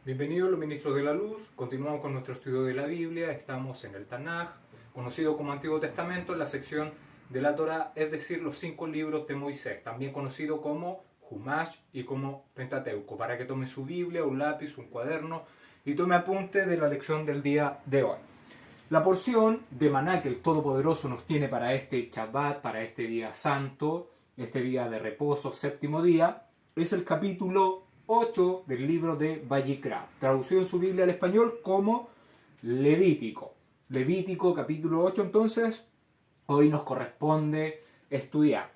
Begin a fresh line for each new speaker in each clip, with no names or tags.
Bienvenidos los ministros de la luz. Continuamos con nuestro estudio de la Biblia. Estamos en el Tanaj, conocido como Antiguo Testamento, en la sección de la Torá, es decir, los 5 libros de Moisés, también conocido como Humash y como Pentateuco, para que tome su Biblia, un lápiz, un cuaderno y tome apunte de la lección del día de hoy. La porción de maná que el Todopoderoso nos tiene para este Shabbat, para este día santo, este día de reposo, séptimo día, es el capítulo 8 del libro de Vayikra, traducido en su Biblia al español como Levítico. Levítico capítulo 8, entonces, hoy nos corresponde estudiar.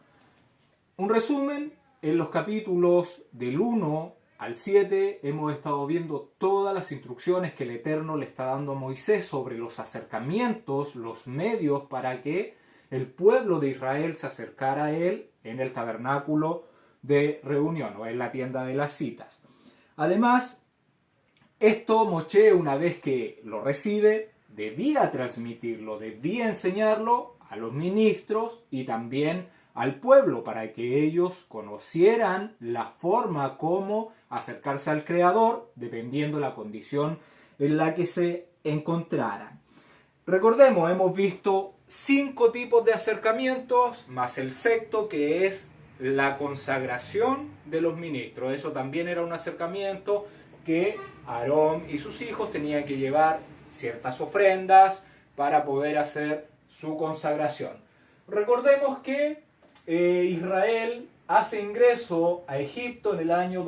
Un resumen, en los capítulos del 1 al 7 hemos estado viendo todas las instrucciones que el Eterno le está dando a Moisés sobre los acercamientos, los medios para que el pueblo de Israel se acercara a él en el tabernáculo de reunión o en la tienda de las citas. Además, esto Moshe, una vez que lo recibe, debía transmitirlo, debía enseñarlo a los ministros y también al pueblo para que ellos conocieran la forma como acercarse al Creador dependiendo de la condición en la que se encontraran. Recordemos, hemos visto 5 tipos de acercamientos, más el sexto que es la consagración de los ministros. Eso también era un acercamiento que Aarón y sus hijos tenían que llevar ciertas ofrendas para poder hacer su consagración. Recordemos que Israel hace ingreso a Egipto en el año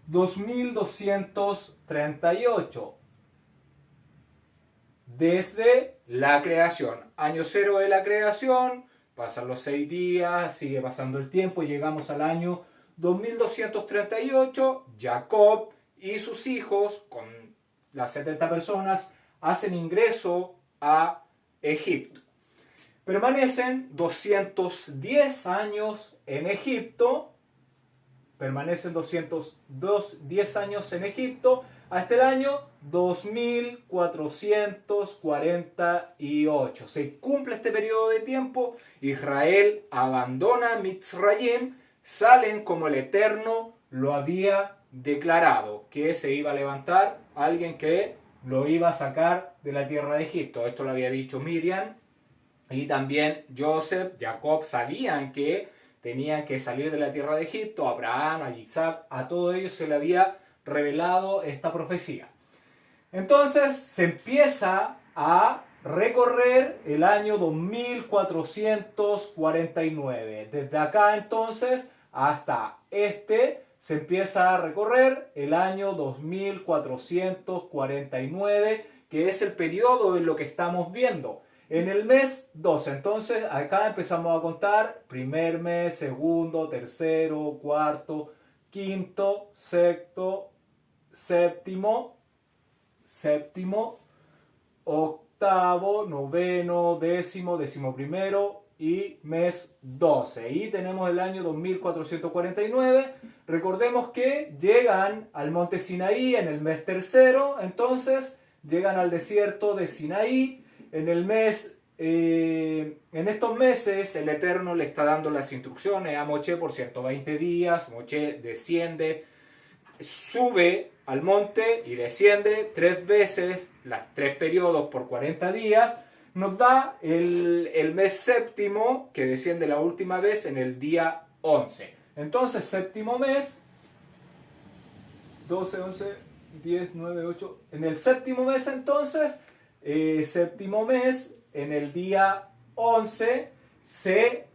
2238 desde la creación. Año 0 de la creación, pasan los 6 días, sigue pasando el tiempo, llegamos al año 2238, Jacob y sus hijos, con las 70 personas, hacen ingreso a Egipto. Permanecen 210 años en Egipto, hasta el año 2448. Se cumple este periodo de tiempo, Israel abandona Mitzrayim, salen como el Eterno lo había declarado, que se iba a levantar alguien que lo iba a sacar de la tierra de Egipto. Esto lo había dicho Miriam y también Joseph, Jacob sabían que tenían que salir de la tierra de Egipto. Abraham, a Isaac, a todos ellos se le había revelado esta profecía. Entonces se empieza a recorrer el año 2449. Desde acá entonces hasta se empieza a recorrer el año 2449, que es el periodo en lo que estamos viendo. En el mes 12, entonces acá empezamos a contar primer mes, segundo, tercero, cuarto, quinto, sexto, séptimo, octavo, noveno, décimo primero y mes 12. Y tenemos el año 2449. Recordemos que llegan al monte Sinaí en el mes tercero, entonces llegan al desierto de Sinaí. En estos meses el Eterno le está dando las instrucciones a Moshe por 120 días. Moshe desciende, sube al monte y desciende 3 veces, los 3 periodos por 40 días. Nos da el mes séptimo, que desciende la última vez en el día 11. Entonces, séptimo mes, 12, 11, 10, 9, 8. En el séptimo mes, entonces, en el día 11, se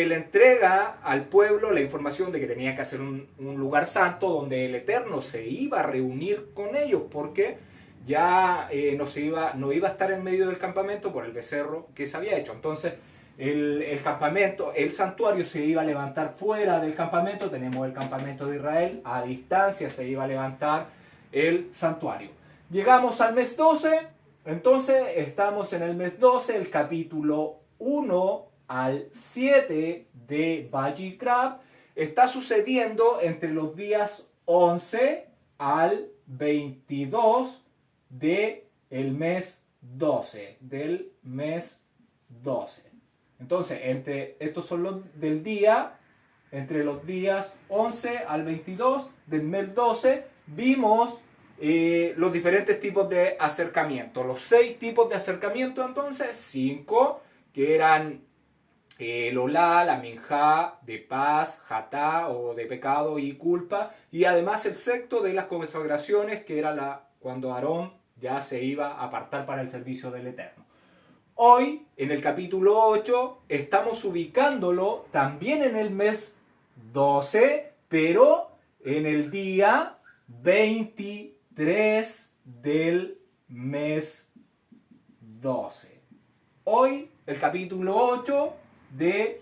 le entrega al pueblo la información de que tenía que hacer un lugar santo donde el Eterno se iba a reunir con ellos, porque ya no iba a estar en medio del campamento por el becerro que se había hecho. Entonces el campamento, el santuario se iba a levantar fuera del campamento. Tenemos el campamento de Israel, a distancia se iba a levantar el santuario. Llegamos al mes 12, entonces estamos en el mes 12, el capítulo 1 al 7 de Vayikra está sucediendo entre los días 11 al 22 del mes 12. Entonces, estos son los del día, entre los días 11 al 22 del mes 12, vimos los diferentes tipos de acercamiento. Los 6 tipos de acercamiento, entonces, 5, que eran el olá, la minjá, de paz, jatá, o de pecado y culpa, y además el sexto de las consagraciones, que era cuando Aarón ya se iba a apartar para el servicio del Eterno. Hoy, en el capítulo 8, estamos ubicándolo también en el mes 12, pero en el día 23 del mes 12. Hoy, el capítulo 8 de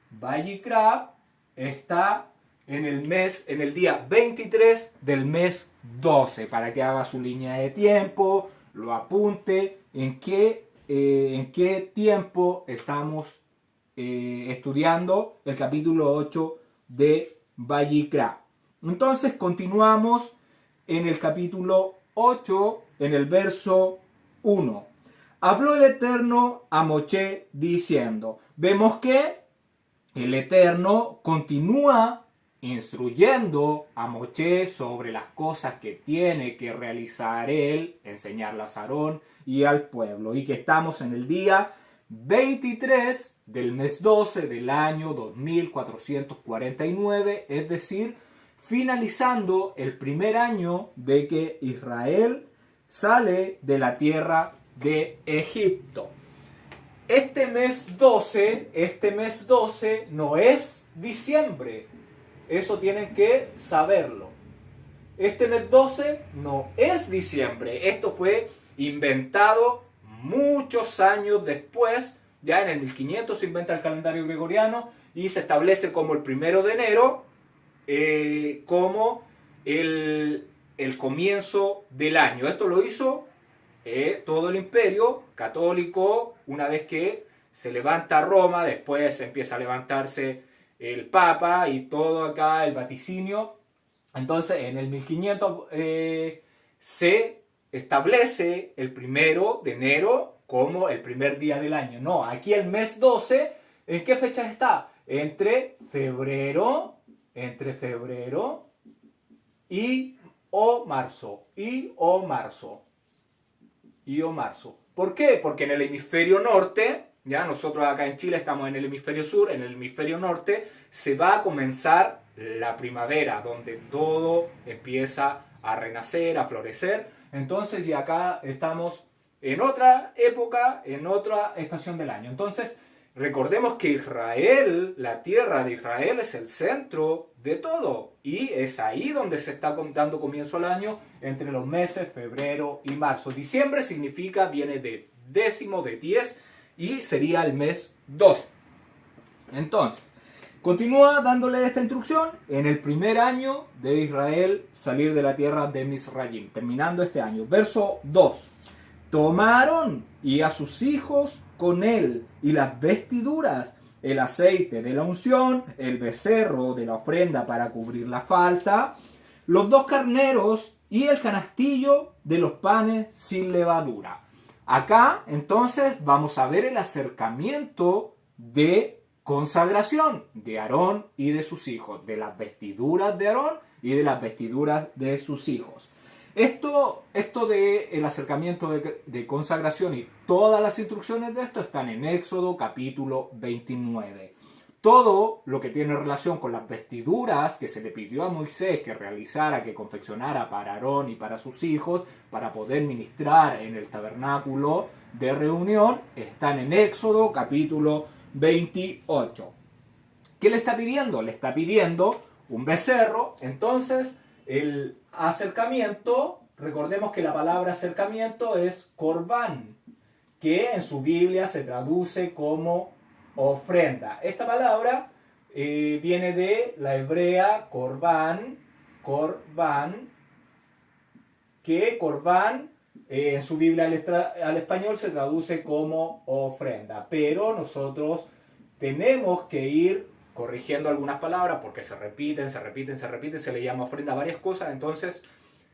Vayikra está en el día 23 del mes 12, para que haga su línea de tiempo, lo apunte en qué tiempo estamos estudiando el capítulo 8 de Vayikra. Entonces continuamos en el capítulo 8, en el verso 1. Habló el Eterno a Moshe diciendo. Vemos que el Eterno continúa instruyendo a Moshe sobre las cosas que tiene que realizar él, enseñarlas a Aarón y al pueblo. Y que estamos en el día 23 del mes 12 del año 2449, es decir, finalizando el primer año de que Israel sale de la tierra de Egipto. Este mes 12 no es diciembre. Eso tienen que saberlo. Este mes 12 no es diciembre. Esto fue inventado muchos años después. Ya en el 1500 se inventa el calendario gregoriano y se establece como el 1 de enero como el comienzo del año. Esto lo hizo todo el imperio católico. Una vez que se levanta Roma, después empieza a levantarse el Papa y todo acá el vaticinio. Entonces en el 1500 se establece el 1 de enero como el primer día del año. No, aquí el mes 12, ¿en qué fecha está? Entre febrero y marzo. ¿Por qué? Porque en el hemisferio norte, ya nosotros acá en Chile estamos en el hemisferio sur, en el hemisferio norte se va a comenzar la primavera, donde todo empieza a renacer, a florecer. Entonces, y acá estamos en otra época, en otra estación del año. Entonces, recordemos que Israel, la tierra de Israel, es el centro de todo. Y es ahí donde se está dando comienzo al año, entre los meses febrero y marzo. Diciembre viene de décimo, de 10, y sería el mes 12. Entonces, continúa dándole esta instrucción en el primer año de Israel salir de la tierra de Misraim, terminando este año. Verso 2. Tomaron y a sus hijos con él, y las vestiduras, el aceite de la unción, el becerro de la ofrenda para cubrir la falta, los 2 carneros y el canastillo de los panes sin levadura. Acá entonces vamos a ver el acercamiento de consagración de Aarón y de sus hijos, de las vestiduras de Aarón y de las vestiduras de sus hijos. Esto de el acercamiento de consagración y todas las instrucciones de esto están en Éxodo capítulo 29. Todo lo que tiene relación con las vestiduras que se le pidió a Moisés que realizara, que confeccionara para Aarón y para sus hijos, para poder ministrar en el tabernáculo de reunión, están en Éxodo capítulo 28. ¿Qué le está pidiendo? Le está pidiendo un becerro. Entonces, el acercamiento, recordemos que la palabra acercamiento es corbán, que en su Biblia se traduce como ofrenda. Esta palabra viene de la hebrea corbán, que corbán en su Biblia al español se traduce como ofrenda, pero nosotros tenemos que ir corrigiendo algunas palabras porque se repiten, se le llama ofrenda a varias cosas. Entonces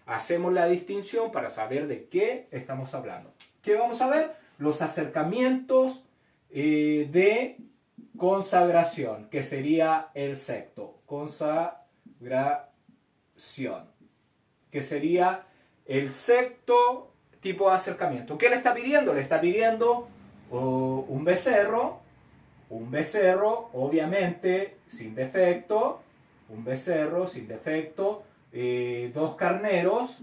hacemos la distinción para saber de qué estamos hablando. ¿Qué vamos a ver? Los acercamientos de consagración, que sería el sexto. Consagración, que sería el sexto tipo de acercamiento. ¿Qué le está pidiendo? Le está pidiendo un becerro, obviamente sin defecto, dos carneros,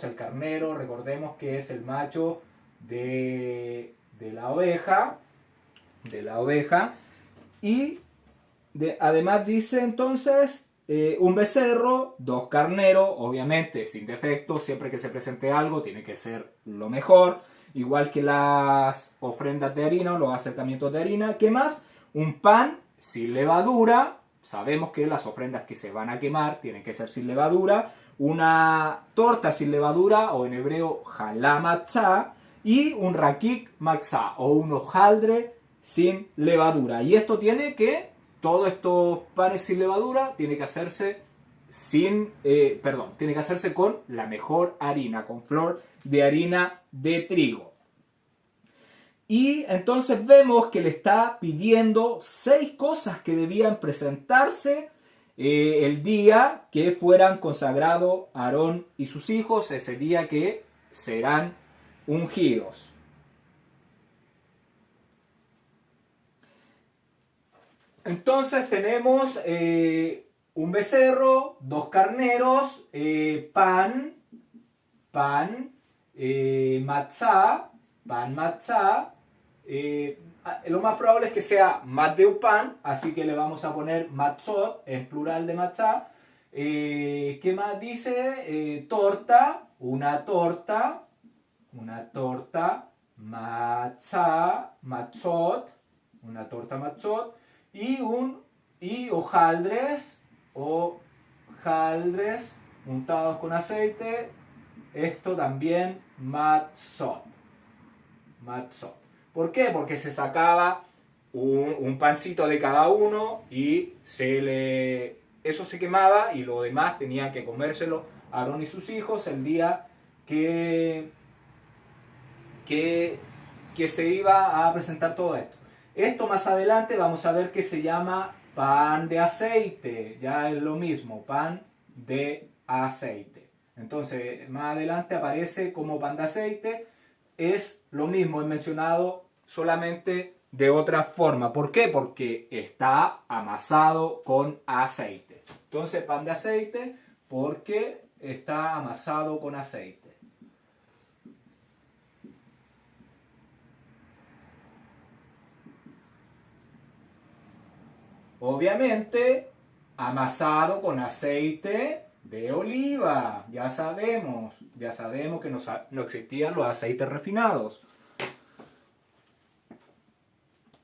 el carnero, recordemos que es el macho de la oveja, y además dice entonces un becerro, dos carneros, obviamente sin defecto, siempre que se presente algo tiene que ser lo mejor, igual que las ofrendas de harina o los acercamientos de harina. ¿Qué más? Un pan sin levadura, sabemos que las ofrendas que se van a quemar tienen que ser sin levadura, una torta sin levadura, o en hebreo jalá matzá, y un rakik matzá, o un hojaldre sin levadura. Y esto tiene que, todos estos panes sin levadura, tiene que hacerse tiene que hacerse con la mejor harina, con flor de harina de trigo. Y entonces vemos que le está pidiendo 6 cosas que debían presentarse el día que fueran consagrados Aarón y sus hijos, ese día que serán ungidos. Entonces tenemos un becerro, 2 carneros, pan matzá, lo más probable es que sea más de un pan, así que le vamos a poner matzot en plural de matzá. ¿Qué más dice? Torta, una torta, matzot, una torta matzot, y hojaldres untados con aceite, esto también matzot. ¿Por qué? Porque se sacaba un pancito de cada uno y eso se quemaba, y lo demás tenían que comérselo Aarón y sus hijos el día que se iba a presentar todo esto. Esto más adelante vamos a ver que se llama pan de aceite, ya es lo mismo, pan de aceite. Entonces más adelante aparece como pan de aceite, es lo mismo, es mencionado solamente de otra forma. ¿Por qué? Porque está amasado con aceite. Entonces pan de aceite porque está amasado con aceite. Obviamente amasado con aceite de oliva. Ya sabemos que no existían los aceites refinados.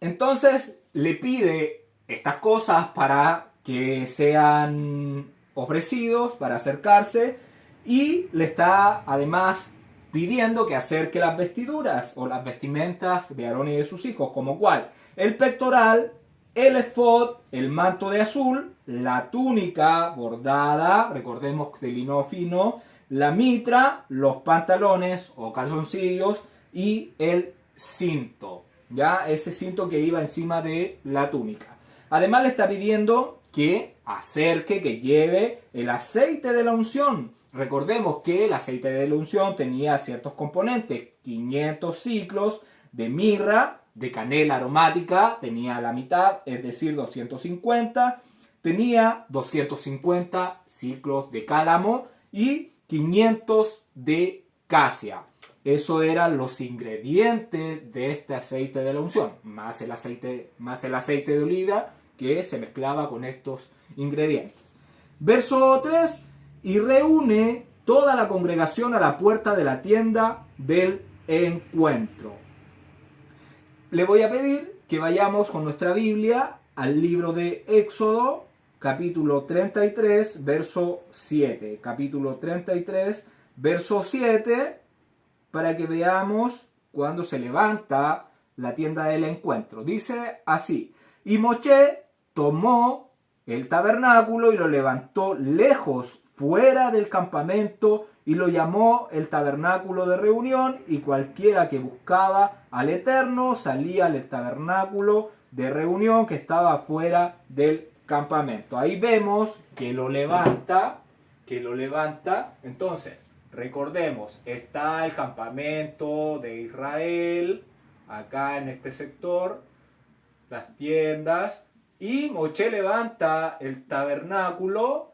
Entonces le pide estas cosas para que sean ofrecidos, para acercarse, y le está además pidiendo que acerque las vestiduras o las vestimentas de Aarón y de sus hijos, como cuál: el pectoral, el efod, el manto de azul, la túnica bordada, recordemos de lino fino, la mitra, los pantalones o calzoncillos y el cinto, ya ese cinto que iba encima de la túnica. Además le está pidiendo que acerque, que lleve el aceite de la unción. Recordemos que el aceite de la unción tenía ciertos componentes: 500 ciclos de mirra, de canela aromática, tenía la mitad, es decir, 250, tenía 250 ciclos de cálamo y 500 de casia. Eso eran los ingredientes de este aceite de la unción, más el aceite de oliva que se mezclaba con estos ingredientes. Verso 3: y reúne toda la congregación a la puerta de la tienda del encuentro. Le voy a pedir que vayamos con nuestra Biblia al libro de Éxodo, capítulo 33, verso 7. Capítulo 33, verso 7, para que veamos cuando se levanta la tienda del encuentro. Dice así: y Moshe tomó el tabernáculo y lo levantó lejos, fuera del campamento y lo llamó el tabernáculo de reunión, y cualquiera que buscaba al Eterno salía al tabernáculo de reunión que estaba fuera del campamento. Ahí vemos que lo levanta. Entonces, recordemos, está el campamento de Israel, acá en este sector, las tiendas, y Moshe levanta el tabernáculo.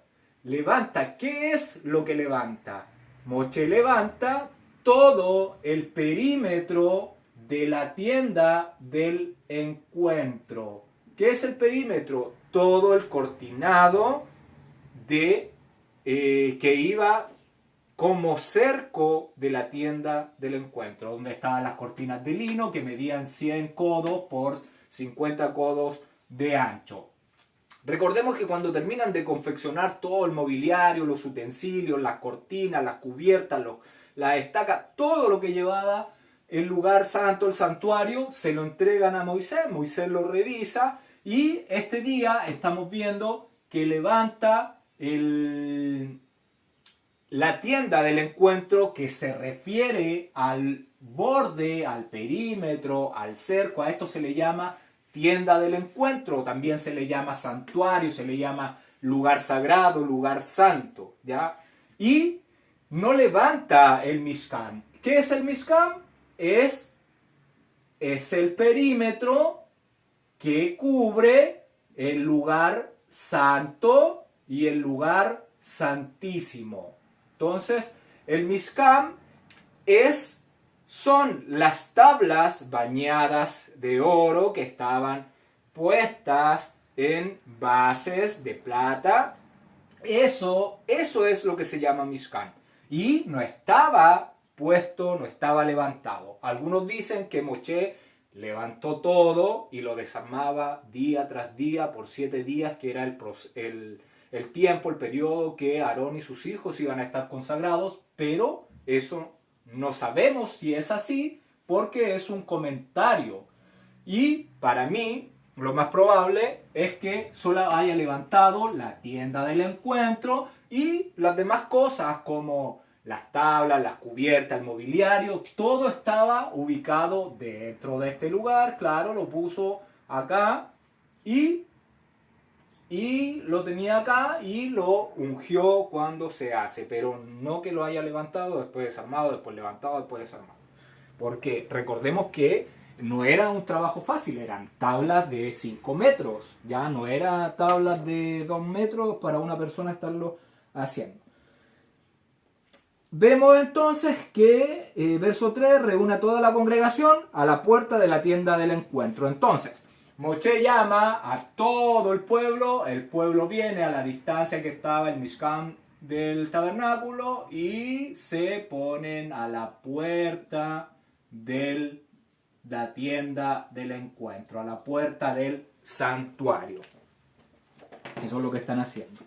¿Qué es lo que levanta? Moshe levanta todo el perímetro de la tienda del encuentro. ¿Qué es el perímetro? Todo el cortinado que iba como cerco de la tienda del encuentro, donde estaban las cortinas de lino que medían 100 codos por 50 codos de ancho. Recordemos que cuando terminan de confeccionar todo el mobiliario, los utensilios, las cortinas, las cubiertas, las estacas, todo lo que llevaba el lugar santo, el santuario, se lo entregan a Moisés. Moisés lo revisa y este día estamos viendo que levanta la tienda del encuentro, que se refiere al borde, al perímetro, al cerco. A esto se le llama tienda del encuentro, también se le llama santuario, se le llama lugar sagrado, lugar santo, ¿ya? Y no levanta el Mishkan. ¿Qué es el Mishkan? Es el perímetro que cubre el lugar santo y el lugar santísimo. Entonces, el Mishkan son las tablas bañadas de oro que estaban puestas en bases de plata. Eso es lo que se llama Mishkan. Y no estaba puesto, no estaba levantado. Algunos dicen que Moshe levantó todo y lo desarmaba día tras día por 7 días, que era el tiempo, el periodo que Aarón y sus hijos iban a estar consagrados, pero eso no sabemos si es así, porque es un comentario. Y para mí, lo más probable es que solo haya levantado la tienda del encuentro y las demás cosas como las tablas, las cubiertas, el mobiliario, todo estaba ubicado dentro de este lugar. Claro, lo puso acá y lo tenía acá y lo ungió cuando se hace, pero no que lo haya levantado, después desarmado, después levantado, después desarmado. Porque recordemos que no era un trabajo fácil, eran tablas de 5 metros, ya no eran tablas de 2 metros para una persona estarlo haciendo. Vemos entonces que verso 3 reúne a toda la congregación a la puerta de la tienda del encuentro. Entonces, Moshe llama a todo el pueblo viene a la distancia que estaba el Mishkan del tabernáculo y se ponen a la puerta de la tienda del encuentro, a la puerta del santuario. Eso es lo que están haciendo.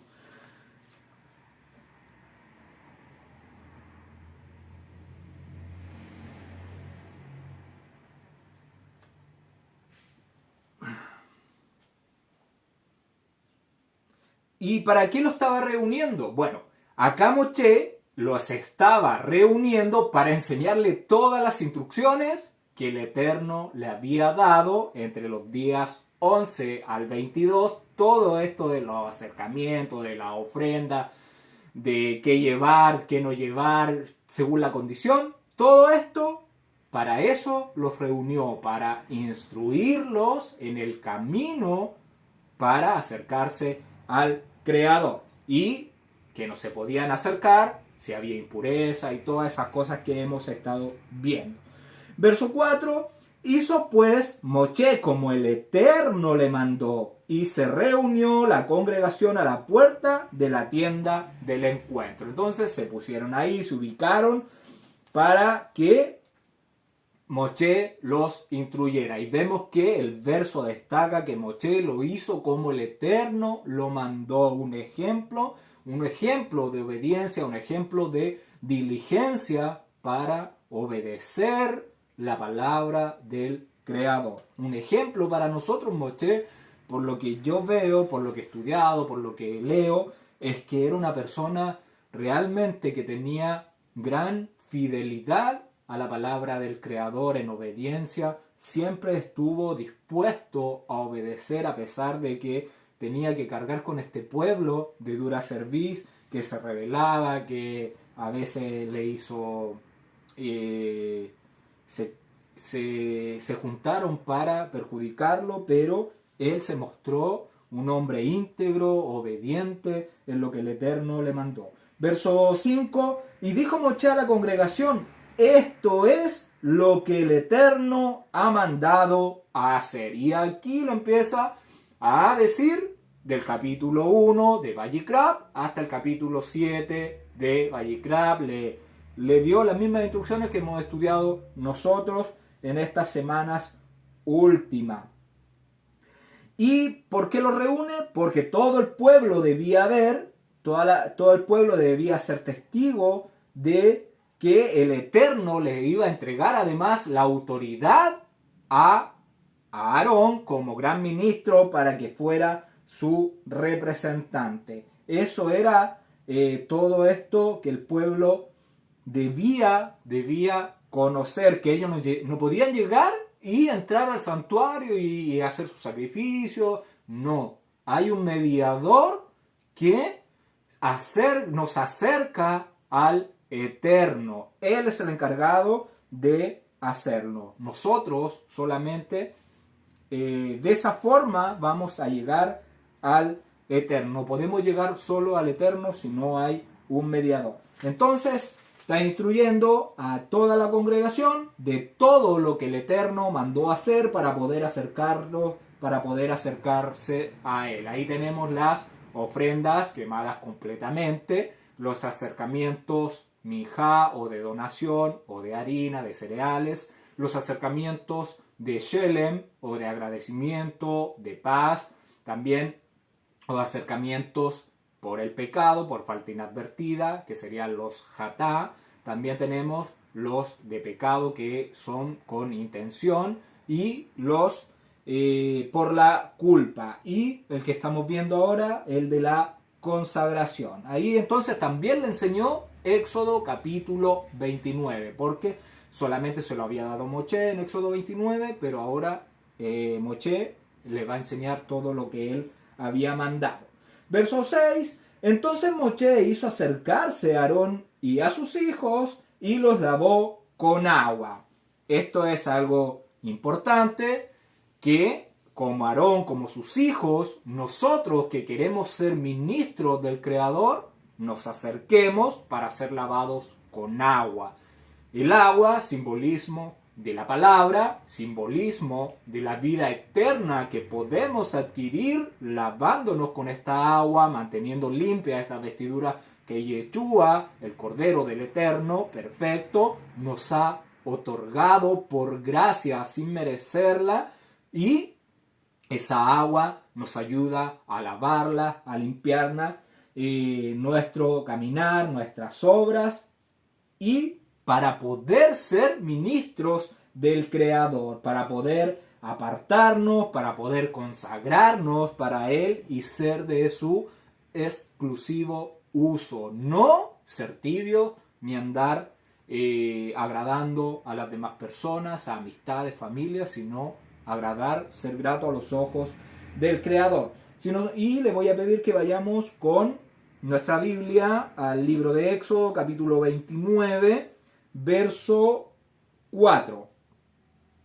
¿Y para qué lo estaba reuniendo? Bueno, acá Moshe los estaba reuniendo para enseñarle todas las instrucciones que el Eterno le había dado entre los días 11 al 22. Todo esto de los acercamientos, de la ofrenda, de qué llevar, qué no llevar, según la condición. Todo esto, para eso los reunió, para instruirlos en el camino para acercarse al Creador, y que no se podían acercar si había impureza y todas esas cosas que hemos estado viendo. Verso 4: hizo pues Moshe como el Eterno le mandó, y se reunió la congregación a la puerta de la tienda del encuentro. Entonces se pusieron ahí, se ubicaron para que Moshe los instruyera. Y vemos que el verso destaca que Moshe lo hizo como el Eterno lo mandó. Un ejemplo de obediencia, un ejemplo de diligencia para obedecer la palabra del Creador. Un ejemplo para nosotros, Moshe, por lo que yo veo, por lo que he estudiado, por lo que leo, es que era una persona realmente que tenía gran fidelidad a la palabra del Creador en obediencia, siempre estuvo dispuesto a obedecer a pesar de que tenía que cargar con este pueblo de dura cerviz que se rebelaba, que a veces le hizo... se juntaron para perjudicarlo, pero él se mostró un hombre íntegro, obediente en lo que el Eterno le mandó. Verso 5, y dijo Moshe a la congregación, esto es lo que el Eterno ha mandado a hacer. Y aquí lo empieza a decir del capítulo 1 de Vayikra hasta el capítulo 7 de Vayikra. Le dio las mismas instrucciones que hemos estudiado nosotros en estas semanas últimas. ¿Y por qué lo reúne? Porque todo el pueblo debía ver, todo el pueblo debía ser testigo de que el Eterno le iba a entregar además la autoridad a Aarón como gran ministro para que fuera su representante. Eso era todo esto que el pueblo debía conocer, que ellos no podían llegar y entrar al santuario y hacer su sacrificio. No, hay un mediador que nos acerca al Eterno. Él es el encargado de hacerlo. Nosotros solamente de esa forma vamos a llegar al Eterno. No podemos llegar solo al Eterno si no hay un mediador. Entonces, está instruyendo a toda la congregación de todo lo que el Eterno mandó hacer para poder acercarse a Él. Ahí tenemos las ofrendas quemadas completamente, los acercamientos minjá o de donación o de harina, de cereales, los acercamientos de shelem o de agradecimiento, de paz, también los acercamientos por el pecado, por falta inadvertida, que serían los hatá. También tenemos los de pecado que son con intención y los por la culpa. Y el que estamos viendo ahora, el de la consagración. Ahí entonces también le enseñó Éxodo capítulo 29, porque solamente se lo había dado Moshe en Éxodo 29, pero ahora Moshe le va a enseñar todo lo que él había mandado. Verso 6, entonces Moshe hizo acercarse a Aarón y a sus hijos y los lavó con agua. Esto es algo importante, que como Aarón, como sus hijos, nosotros que queremos ser ministros del Creador, nos acerquemos para ser lavados con agua. El agua, simbolismo de la palabra, simbolismo de la vida eterna que podemos adquirir lavándonos con esta agua, manteniendo limpia esta vestidura que Yeshua, el Cordero del Eterno, perfecto, nos ha otorgado por gracia sin merecerla, y esa agua nos ayuda a lavarla, a limpiarla, nuestro caminar, nuestras obras, y para poder ser ministros del Creador, para poder apartarnos, para poder consagrarnos para Él y ser de su exclusivo uso. No ser tibio ni andar agradando a las demás personas, a amistades, familias, sino agradar, ser grato a los ojos del Creador. Y le voy a pedir que vayamos con nuestra Biblia al libro de Éxodo, capítulo 29, verso 4.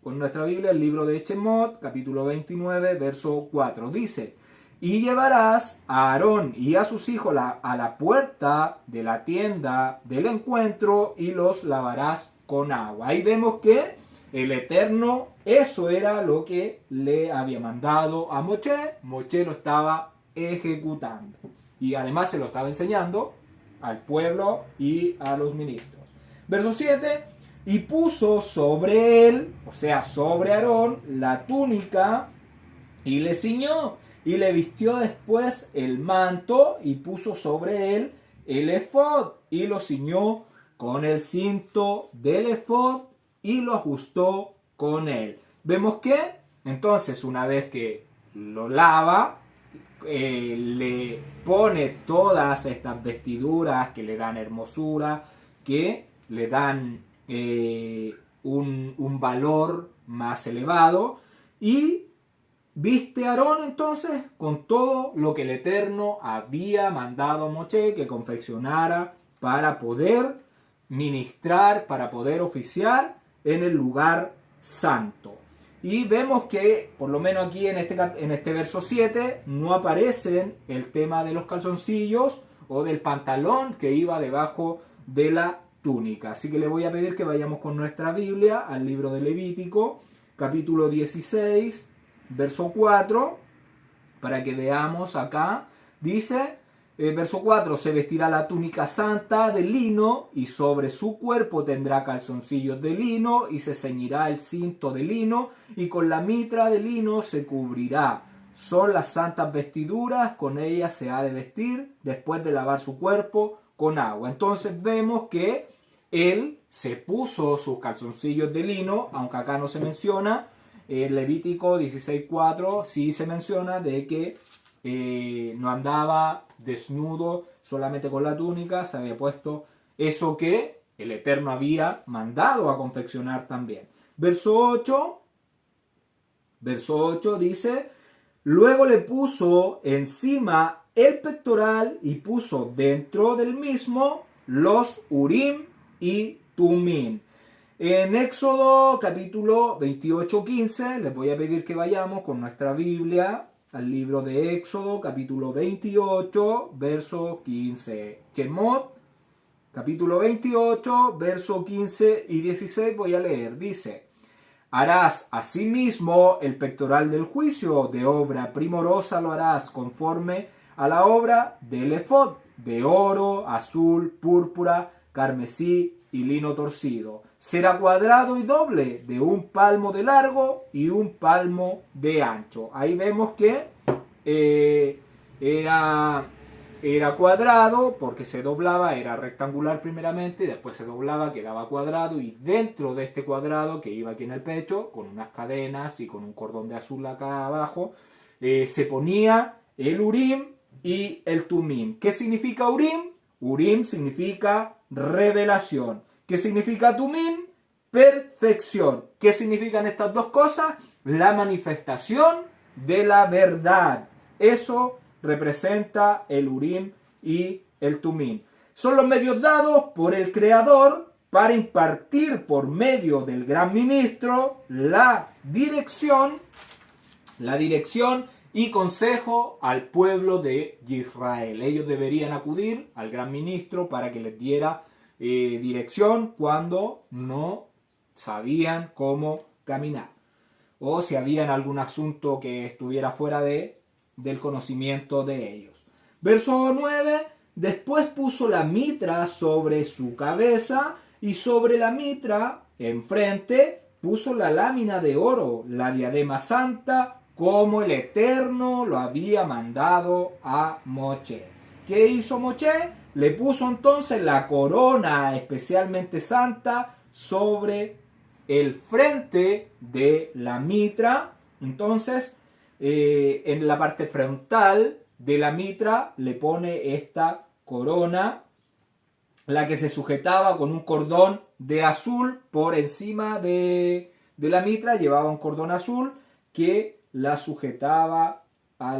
Con nuestra Biblia, el libro de Shemot, capítulo 29, verso 4. Dice: y llevarás a Aarón y a sus hijos a la puerta de la tienda del encuentro y los lavarás con agua. Ahí vemos que el Eterno, eso era lo que le había mandado a Moshe. Moshe lo estaba ejecutando. Y además se lo estaba enseñando al pueblo y a los ministros. Verso 7. Y puso sobre él, o sea, sobre Aarón, la túnica y le ciñó. Y le vistió después el manto y puso sobre él el efod y lo ciñó con el cinto del efod y lo ajustó con él. Vemos que entonces una vez que lo lava,
le pone todas estas vestiduras que le dan hermosura, que le dan un valor más elevado, y viste a Aarón entonces con todo lo que el Eterno había mandado a Moshe que confeccionara para poder ministrar, para poder oficiar en el lugar santo. Y vemos que, por lo menos aquí en este verso 7, no aparecen el tema de los calzoncillos o del pantalón que iba debajo de la túnica. Así que le voy a pedir que vayamos con nuestra Biblia al libro de Levítico, capítulo 16, verso 4, para que veamos acá. Dice, verso 4, se vestirá la túnica santa de lino y sobre su cuerpo tendrá calzoncillos de lino y se ceñirá el cinto de lino y con la mitra de lino se cubrirá. Son las santas vestiduras, con ellas se ha de vestir después de lavar su cuerpo con agua. Entonces vemos que él se puso sus calzoncillos de lino, aunque acá no se menciona. Levítico 16:4 sí se menciona de que no andaba desnudo solamente con la túnica, se había puesto eso que el Eterno había mandado a confeccionar también. Verso 8 dice, luego le puso encima el pectoral y puso dentro del mismo los Urim y Tumim. En Éxodo capítulo 28:15 les voy a pedir que vayamos con nuestra Biblia al libro de Éxodo capítulo 28 verso 15. Shemot capítulo 28 verso 15 y 16 voy a leer. Dice, harás asimismo el pectoral del juicio, de obra primorosa lo harás conforme a la obra del efod, de oro, azul, púrpura, carmesí y lino torcido. Será cuadrado y doble, de 1 palmo de largo y 1 palmo de ancho. Ahí vemos que era cuadrado porque se doblaba, era rectangular primeramente, y después se doblaba, quedaba cuadrado, y dentro de este cuadrado que iba aquí en el pecho, con unas cadenas y con un cordón de azul acá abajo, se ponía el Urim y el Tumim. ¿Qué significa Urim? Urim significa revelación. ¿Qué significa Tumim? Perfección. ¿Qué significan estas dos cosas? La manifestación de la verdad. Eso representa el Urim y el Tumim. Son los medios dados por el Creador para impartir por medio del gran ministro la dirección y consejo al pueblo de Israel. Ellos deberían acudir al gran ministro para que les diera dirección cuando no sabían cómo caminar, o si había algún asunto que estuviera fuera del conocimiento de ellos. Verso 9, después puso la mitra sobre su cabeza y sobre la mitra enfrente puso la lámina de oro, la diadema santa, como el Eterno lo había mandado a Moshe. ¿Qué hizo Moshe? Le puso entonces la corona especialmente santa sobre el frente de la mitra. Entonces, en la parte frontal de la mitra le pone esta corona, la que se sujetaba con un cordón de azul por encima de la mitra. Llevaba un cordón azul que la sujetaba a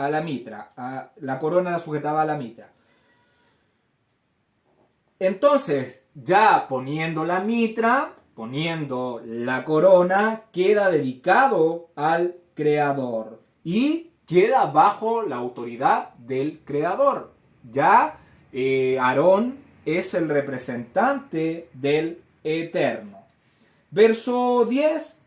la mitra. La corona la sujetaba a la mitra. Entonces, ya poniendo la mitra, poniendo la corona, queda dedicado al Creador y queda bajo la autoridad del Creador. Ya Aarón es el representante del Eterno. Verso 10.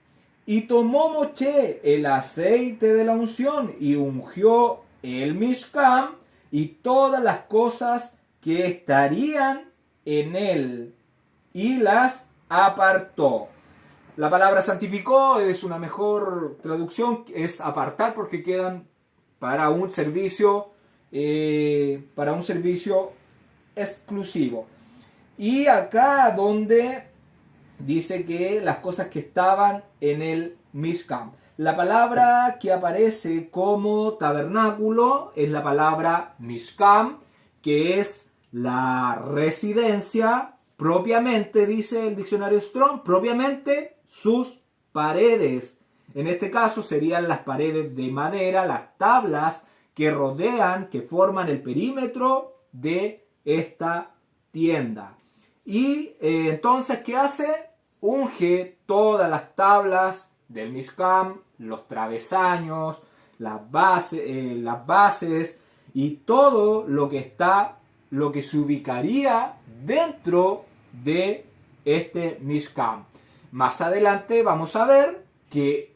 Y tomó Moshe el aceite de la unción y ungió el Mishkan y todas las cosas que estarían en él y las apartó. La palabra santificó es una mejor traducción, es apartar, porque quedan para un servicio exclusivo. Y acá donde dice que las cosas que estaban en el Mishkan. La palabra que aparece como tabernáculo es la palabra Mishkan, que es la residencia propiamente, dice el diccionario Strong, propiamente sus paredes. En este caso serían las paredes de madera, las tablas que rodean, que forman el perímetro de esta tienda. Y entonces, ¿qué hace? Unge todas las tablas del Mishkan, los travesaños, las bases y todo lo que está, lo que se ubicaría dentro de este Mishkan. Más adelante vamos a ver que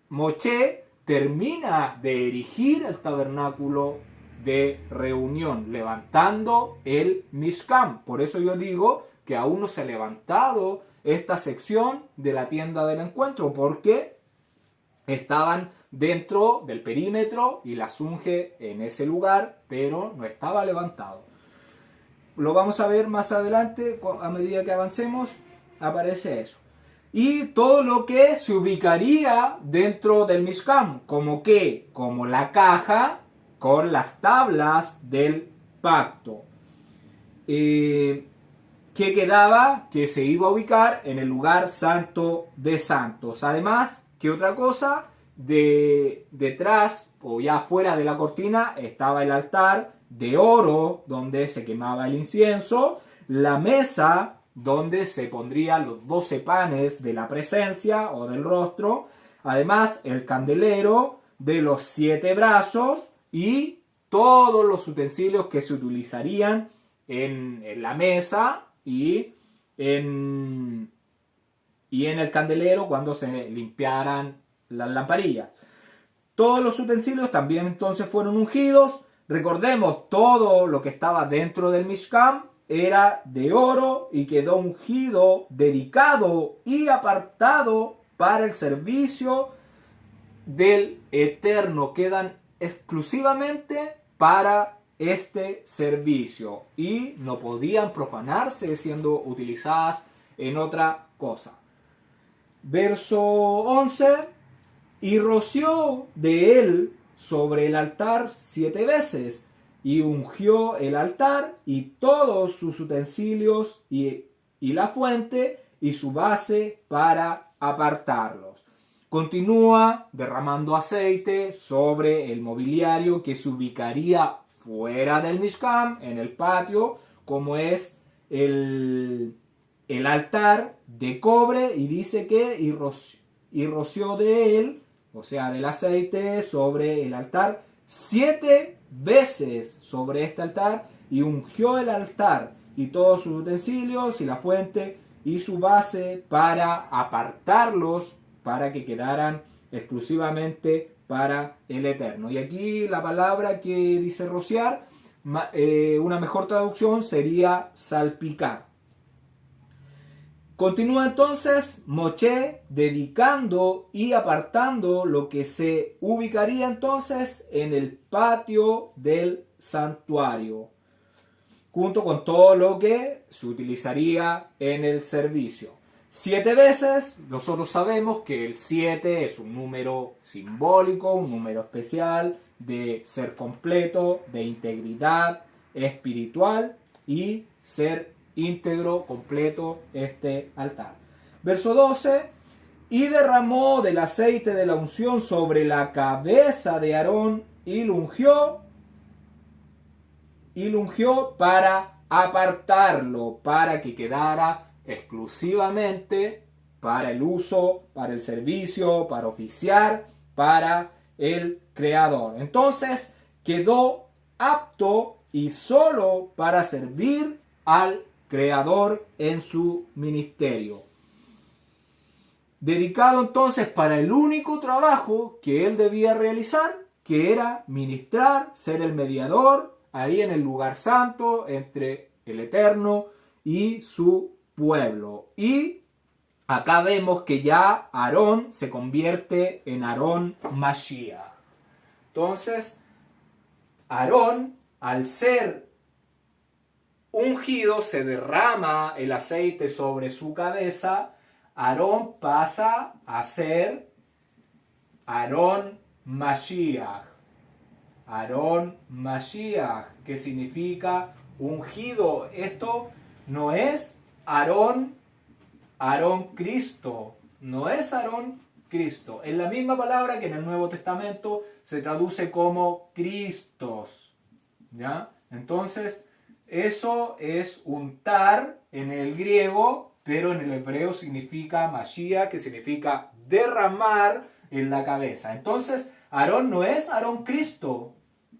Moshe termina de erigir el tabernáculo de reunión, levantando el Mishkan. Por eso yo digo que aún no se ha levantado esta sección de la tienda del encuentro, porque estaban dentro del perímetro y las unge en ese lugar, pero no estaba levantado. Lo vamos a ver más adelante, a medida que avancemos, aparece eso. Y todo lo que se ubicaría dentro del Mishkan, como que, como la caja con las tablas del pacto. Que quedaba, que se iba a ubicar en el lugar santo de santos. Además, ¿qué otra cosa? Detrás o ya fuera de la cortina estaba el altar de oro donde se quemaba el incienso, la mesa donde se pondrían los 12 panes de la presencia o del rostro, además el candelero de los 7 brazos y todos los utensilios que se utilizarían en la mesa y en el candelero cuando se limpiaran las lamparillas. Todos los utensilios también entonces fueron ungidos. Recordemos, todo lo que estaba dentro del Mishkan era de oro y quedó ungido, dedicado y apartado para el servicio del Eterno. Quedan exclusivamente para este servicio y no podían profanarse siendo utilizadas en otra cosa. Verso 11: y roció de él sobre el altar 7 veces, y ungió el altar y todos sus utensilios y la fuente y su base para apartarlos. Continúa derramando aceite sobre el mobiliario que se ubicaría fuera del Mishkan, en el patio, como es el altar de cobre, y dice que y roció de él, o sea, del aceite, sobre el altar 7 veces sobre este altar, y ungió el altar y todos sus utensilios y la fuente y su base para apartarlos, para que quedaran exclusivamente para el Eterno. Y aquí la palabra que dice rociar, una mejor traducción sería salpicar. Continúa entonces Moshe dedicando y apartando lo que se ubicaría entonces en el patio del santuario, junto con todo lo que se utilizaría en el servicio. 7 veces, nosotros sabemos que el 7 es un número simbólico, un número especial de ser completo, de integridad espiritual y ser íntegro, completo este altar. Verso 12: y derramó del aceite de la unción sobre la cabeza de Aarón y lo ungió para apartarlo, para que quedara exclusivamente para el uso, para el servicio, para oficiar, para el Creador. Entonces quedó apto y solo para servir al Creador en su ministerio. Dedicado entonces para el único trabajo que él debía realizar, que era ministrar, ser el mediador ahí en el lugar santo entre el Eterno y su pueblo. Y acá vemos que ya Aarón se convierte en Aarón Mashiach. Entonces, Aarón, al ser ungido, se derrama el aceite sobre su cabeza. Aarón pasa a ser Aarón Mashiach. Aarón Mashiach, que significa ungido. Esto no es Aarón Cristo. No es Aarón Cristo. Es la misma palabra que en el Nuevo Testamento se traduce como Cristos. ¿Ya? Entonces, eso es untar en el griego, pero en el hebreo significa Mashiach, que significa derramar en la cabeza. Entonces, Aarón no es Aarón Cristo.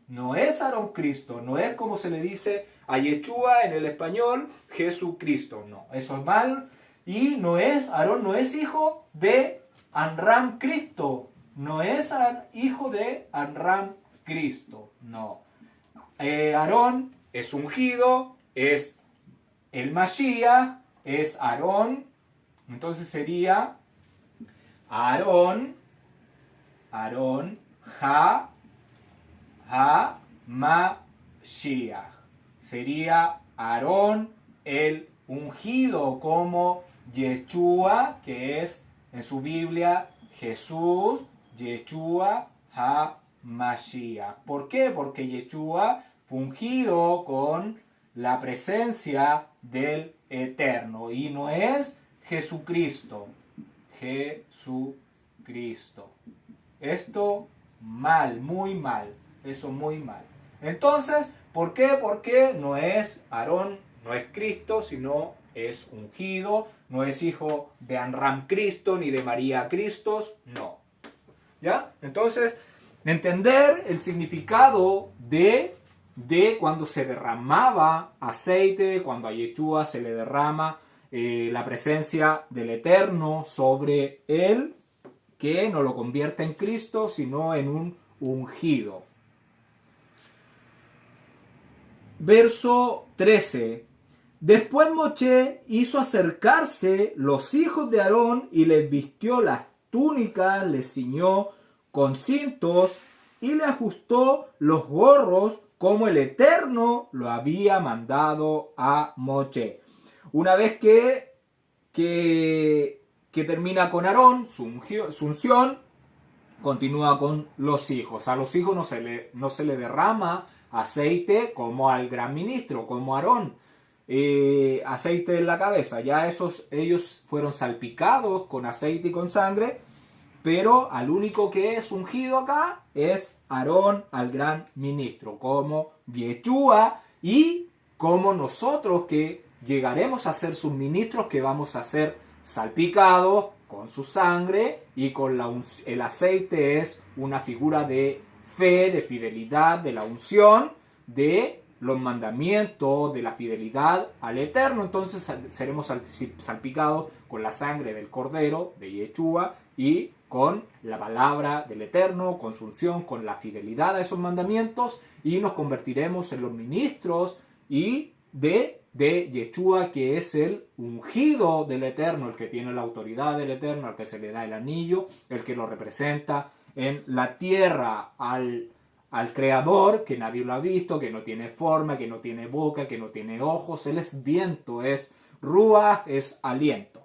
No es Aarón Cristo. No es como se le dice a Yeshua en el español, Jesucristo. No, eso es mal. Y no es, Aarón no es hijo de Amram Cristo. No es hijo de Amram Cristo. No. Aarón es ungido, es el Mashiach, es Aarón. Entonces sería Aarón, Mashiach. Sería Aarón el ungido, como Yeshua, que es en su Biblia Jesús, Yeshua HaMashiach. ¿Por qué? Porque Yeshua fue ungido con la presencia del Eterno y no es Jesucristo. Jesucristo. Esto mal, muy mal. Eso muy mal. Entonces, ¿por qué? Porque no es Aarón, no es Cristo, sino es ungido, no es hijo de Amram Cristo ni de María Cristos, no. ¿Ya? Entonces, entender el significado de cuando se derramaba aceite, cuando a Yeshua se le derrama la presencia del Eterno sobre él, que no lo convierte en Cristo, sino en un ungido. Verso 13. Después Moshe hizo acercarse los hijos de Aarón y les vistió las túnicas, les ciñó con cintos y le ajustó los gorros como el Eterno lo había mandado a Moshe. Una vez que termina con Aarón, su unción, continúa con los hijos. A los hijos no se le derrama aceite como al gran ministro, como Aarón. Aceite en la cabeza. Ya ellos fueron salpicados con aceite y con sangre, pero al único que es ungido acá es Aarón, al gran ministro, como Yeshua y como nosotros que llegaremos a ser sus ministros, que vamos a ser salpicados con su sangre y con el aceite es una figura de fe, de fidelidad, de la unción, de los mandamientos, de la fidelidad al Eterno. Entonces seremos salpicados con la sangre del Cordero, de Yeshua, y con la palabra del Eterno, con su unción, con la fidelidad a esos mandamientos, y nos convertiremos en los ministros y de Yeshua, que es el ungido del Eterno, el que tiene la autoridad del Eterno, al que se le da el anillo, el que lo representa en la tierra al Creador, que nadie lo ha visto, que no tiene forma, que no tiene boca, que no tiene ojos. Él es viento, es ruach, es aliento.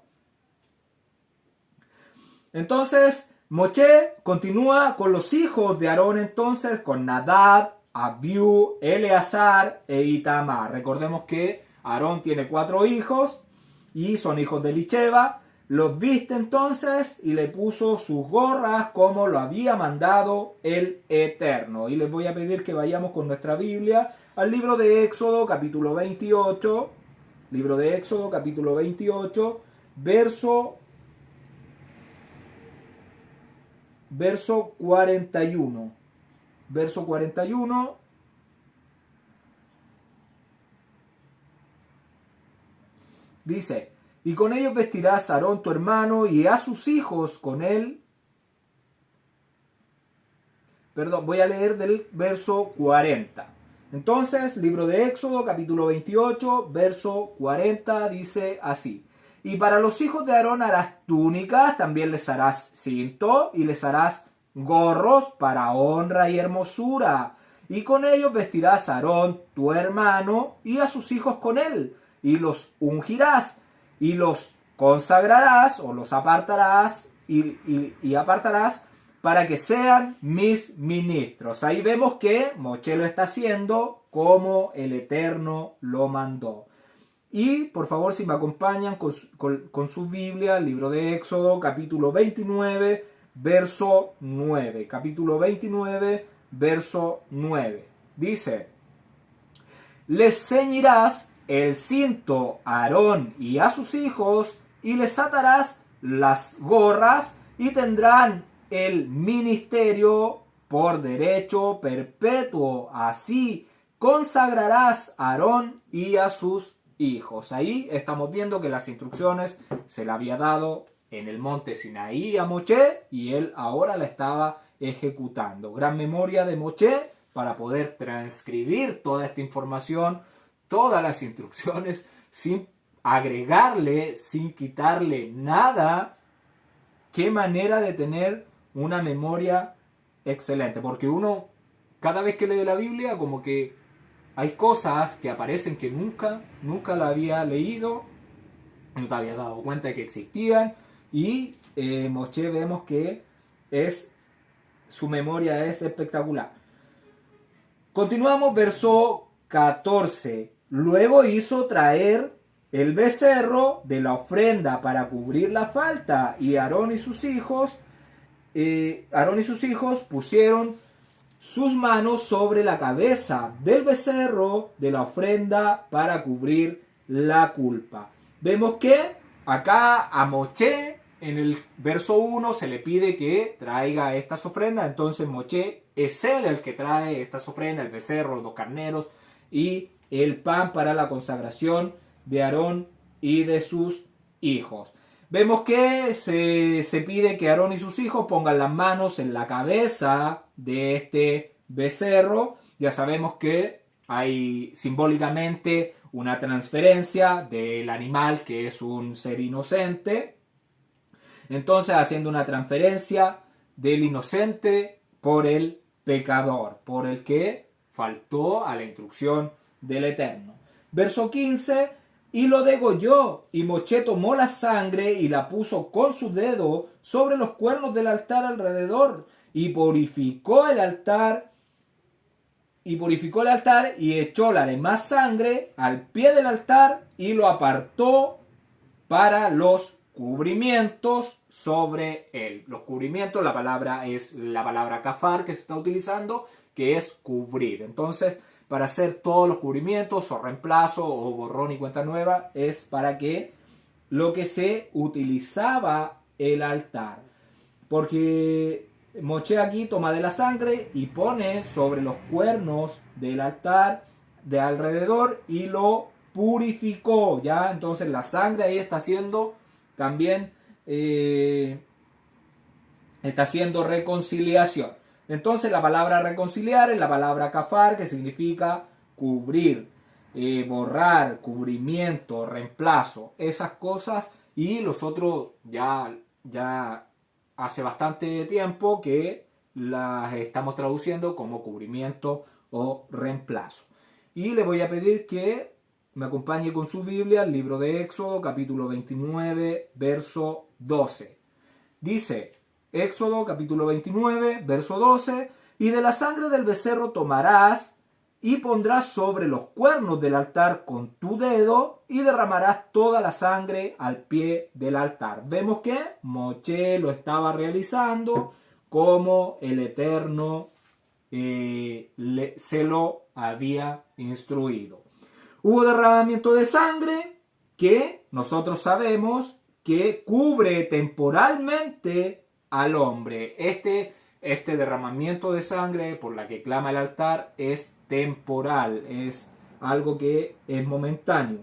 Entonces, Moshe continúa con los hijos de Aarón, entonces, con Nadab, Abiú, Eleazar e Itamar. Recordemos que Aarón tiene 4 hijos y son hijos de Elicheva. Los viste entonces y le puso sus gorras como lo había mandado el Eterno. Y les voy a pedir que vayamos con nuestra Biblia al libro de Éxodo, capítulo 28. Libro de Éxodo, capítulo 28, verso 41. Verso 41. Dice: y con ellos vestirás a Aarón tu hermano y a sus hijos con él. Perdón, voy a leer del verso 40. Entonces, libro de Éxodo, capítulo 28, verso 40, dice así: y para los hijos de Aarón harás túnicas, también les harás cinto y les harás gorros para honra y hermosura. Y con ellos vestirás a Aarón tu hermano y a sus hijos con él, y los ungirás, y los consagrarás o los apartarás y apartarás para que sean mis ministros. Ahí vemos que Moshe lo está haciendo como el Eterno lo mandó. Y por favor, si me acompañan con su Biblia, el libro de Éxodo, capítulo 29, verso 9. Capítulo 29, verso 9. Dice: les ceñirás el cinto a Aarón y a sus hijos, y les atarás las gorras, y tendrán el ministerio por derecho perpetuo. Así consagrarás a Aarón y a sus hijos. Ahí estamos viendo que las instrucciones se le había dado en el monte Sinaí a Moshe, y él ahora la estaba ejecutando. Gran memoria de Moshe para poder transcribir toda esta información, todas las instrucciones, sin agregarle, sin quitarle nada. Qué manera de tener una memoria excelente, porque uno cada vez que lee la Biblia como que hay cosas que aparecen que nunca la había leído, no te había dado cuenta de que existían, y Moshe vemos que su memoria es espectacular. Continuamos, verso 14. Luego hizo traer el becerro de la ofrenda para cubrir la falta, y Aarón y sus hijos pusieron sus manos sobre la cabeza del becerro de la ofrenda para cubrir la culpa. Vemos que acá a Moshe en el verso 1 se le pide que traiga estas ofrendas. Entonces Moshe es él el que trae estas ofrendas, el becerro, los 2 carneros y el pan para la consagración de Aarón y de sus hijos. Vemos que se pide que Aarón y sus hijos pongan las manos en la cabeza de este becerro. Ya sabemos que hay simbólicamente una transferencia del animal, que es un ser inocente. Entonces, haciendo una transferencia del inocente por el pecador, por el que faltó a la instrucción del Eterno. Verso 15: y lo degolló, y Moshe tomó la sangre y la puso con su dedo sobre los cuernos del altar alrededor, y purificó el altar y echó la demás sangre al pie del altar y lo apartó para los cubrimientos sobre él. Los cubrimientos, la palabra es la palabra kafar que se está utilizando, que es cubrir. Entonces, para hacer todos los cubrimientos o reemplazo o borrón y cuenta nueva, es para que lo que se utilizaba el altar. Porque Moshe aquí toma de la sangre y pone sobre los cuernos del altar de alrededor y lo purificó. Ya, entonces la sangre ahí está haciendo también está haciendo reconciliación. Entonces la palabra reconciliar es la palabra kafar, que significa cubrir, borrar, cubrimiento, reemplazo, esas cosas. Y los otros ya hace bastante tiempo que las estamos traduciendo como cubrimiento o reemplazo. Y le voy a pedir que me acompañe con su Biblia al libro de Éxodo, capítulo 29, verso 12. Dice Éxodo, capítulo 29, verso 12: y de la sangre del becerro tomarás y pondrás sobre los cuernos del altar con tu dedo, y derramarás toda la sangre al pie del altar. Vemos que Moshe lo estaba realizando como el Eterno se lo había instruido. Hubo derramamiento de sangre que nosotros sabemos que cubre temporalmente al hombre. Este derramamiento de sangre por la que clama el altar es temporal, es algo que es momentáneo.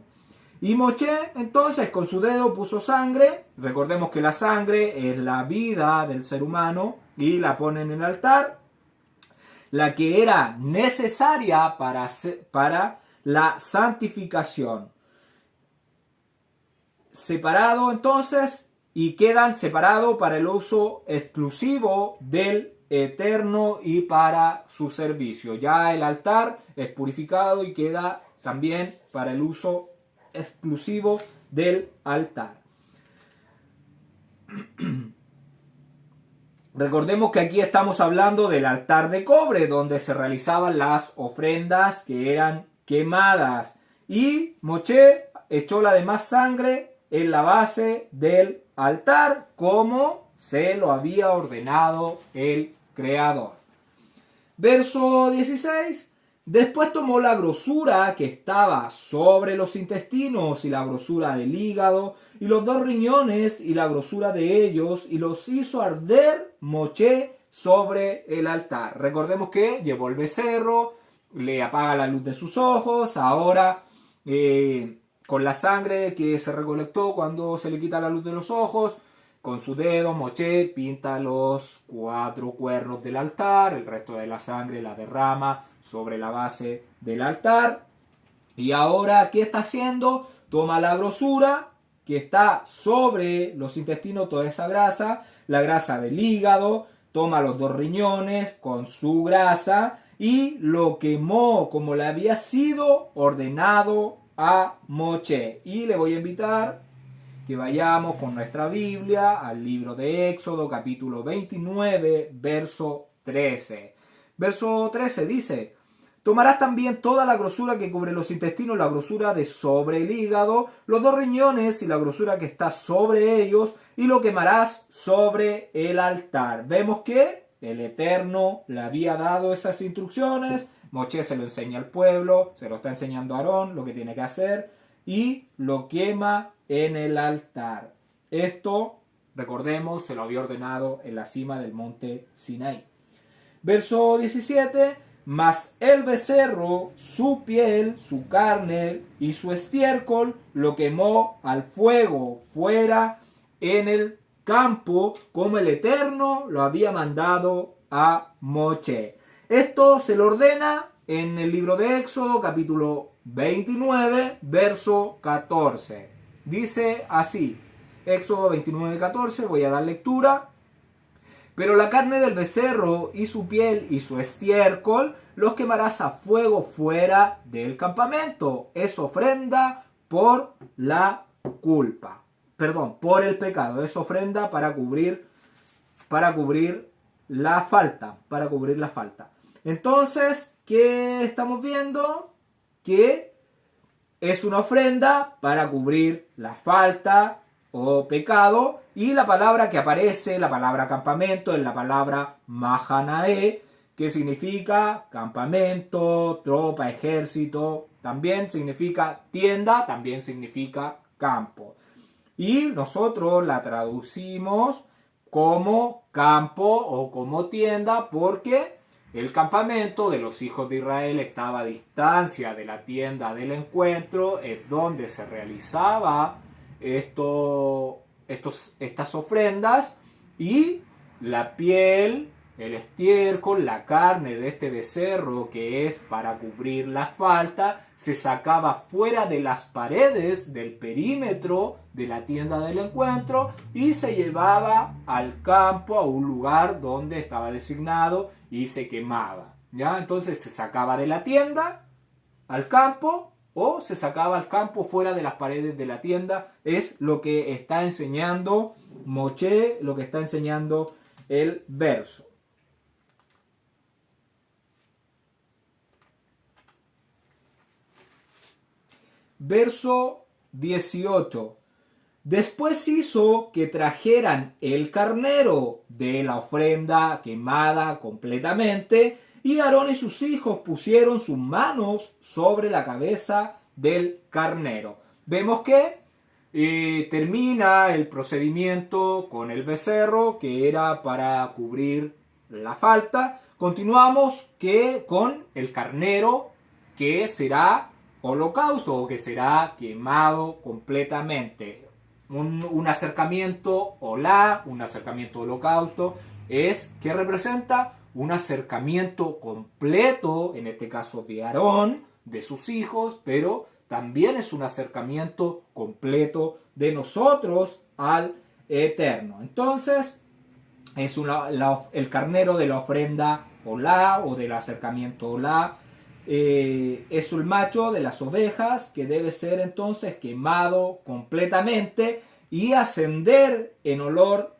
Y Moshe entonces con su dedo puso sangre. Recordemos que la sangre es la vida del ser humano y la pone en el altar, la que era necesaria para la santificación. Separado entonces, y quedan separados para el uso exclusivo del Eterno y para su servicio. Ya el altar es purificado y queda también para el uso exclusivo del altar. Recordemos que aquí estamos hablando del altar de cobre, donde se realizaban las ofrendas que eran quemadas. Y Moshe echó la demás sangre en la base del altar, como se lo había ordenado el Creador. Verso 16. Después tomó la grosura que estaba sobre los intestinos y la grosura del hígado y los 2 riñones y la grosura de ellos y los hizo arder Moshe sobre el altar. Recordemos que llevó el becerro, le apaga la luz de sus ojos. Ahora con la sangre que se recolectó cuando se le quita la luz de los ojos, con su dedo Moshe pinta los 4 cuernos del altar, el resto de la sangre la derrama sobre la base del altar. Y ahora, ¿qué está haciendo? Toma la grosura que está sobre los intestinos, toda esa grasa, la grasa del hígado, toma los 2 riñones con su grasa y lo quemó como le había sido ordenado a Moshe. Y le voy a invitar que vayamos con nuestra Biblia al libro de Éxodo, capítulo 29, verso 13. Verso 13 dice: tomarás también toda la grosura que cubre los intestinos, la grosura de sobre el hígado, los 2 riñones y la grosura que está sobre ellos, y lo quemarás sobre el altar. Vemos que el Eterno le había dado esas instrucciones. Moshe se lo enseña al pueblo, se lo está enseñando a Aarón lo que tiene que hacer, y lo quema en el altar. Esto, recordemos, se lo había ordenado en la cima del monte Sinaí. Verso 17: mas el becerro, su piel, su carne y su estiércol lo quemó al fuego fuera en el campo, como el Eterno lo había mandado a Moshe. Esto se lo ordena en el libro de Éxodo, capítulo 29, verso 14. Dice así, Éxodo 29, 14, voy a dar lectura. Pero la carne del becerro y su piel y su estiércol los quemarás a fuego fuera del campamento. Es ofrenda por la culpa. Perdón, por el pecado. Es ofrenda para cubrir la falta. Para cubrir la falta. Entonces, ¿qué estamos viendo? Que es una ofrenda para cubrir la falta o pecado, y la palabra que aparece, la palabra campamento, es la palabra Mahanae, que significa campamento, tropa, ejército, también significa tienda, también significa campo. Y nosotros la traducimos como campo o como tienda porque el campamento de los hijos de Israel estaba a distancia de la tienda del encuentro, es donde se realizaba estas ofrendas, y la piel, el estiércol, la carne de este becerro que es para cubrir la falta, se sacaba fuera de las paredes del perímetro de la tienda del encuentro y se llevaba al campo, a un lugar donde estaba designado, y se quemaba. ¿Ya? Entonces se sacaba de la tienda al campo, o se sacaba al campo fuera de las paredes de la tienda. Es lo que está enseñando Moshe, lo que está enseñando el verso. Verso 18. Después hizo que trajeran el carnero de la ofrenda quemada completamente, y Aarón y sus hijos pusieron sus manos sobre la cabeza del carnero. Vemos que termina el procedimiento con el becerro, que era para cubrir la falta. Continuamos con el carnero, que será holocausto, o que será quemado completamente. Un acercamiento olá, un acercamiento holocausto, es que representa un acercamiento completo, en este caso de Aarón, de sus hijos, pero también es un acercamiento completo de nosotros al Eterno. Entonces, es el carnero de la ofrenda olá, o del acercamiento olá. Es el macho de las ovejas, que debe ser entonces quemado completamente y ascender en olor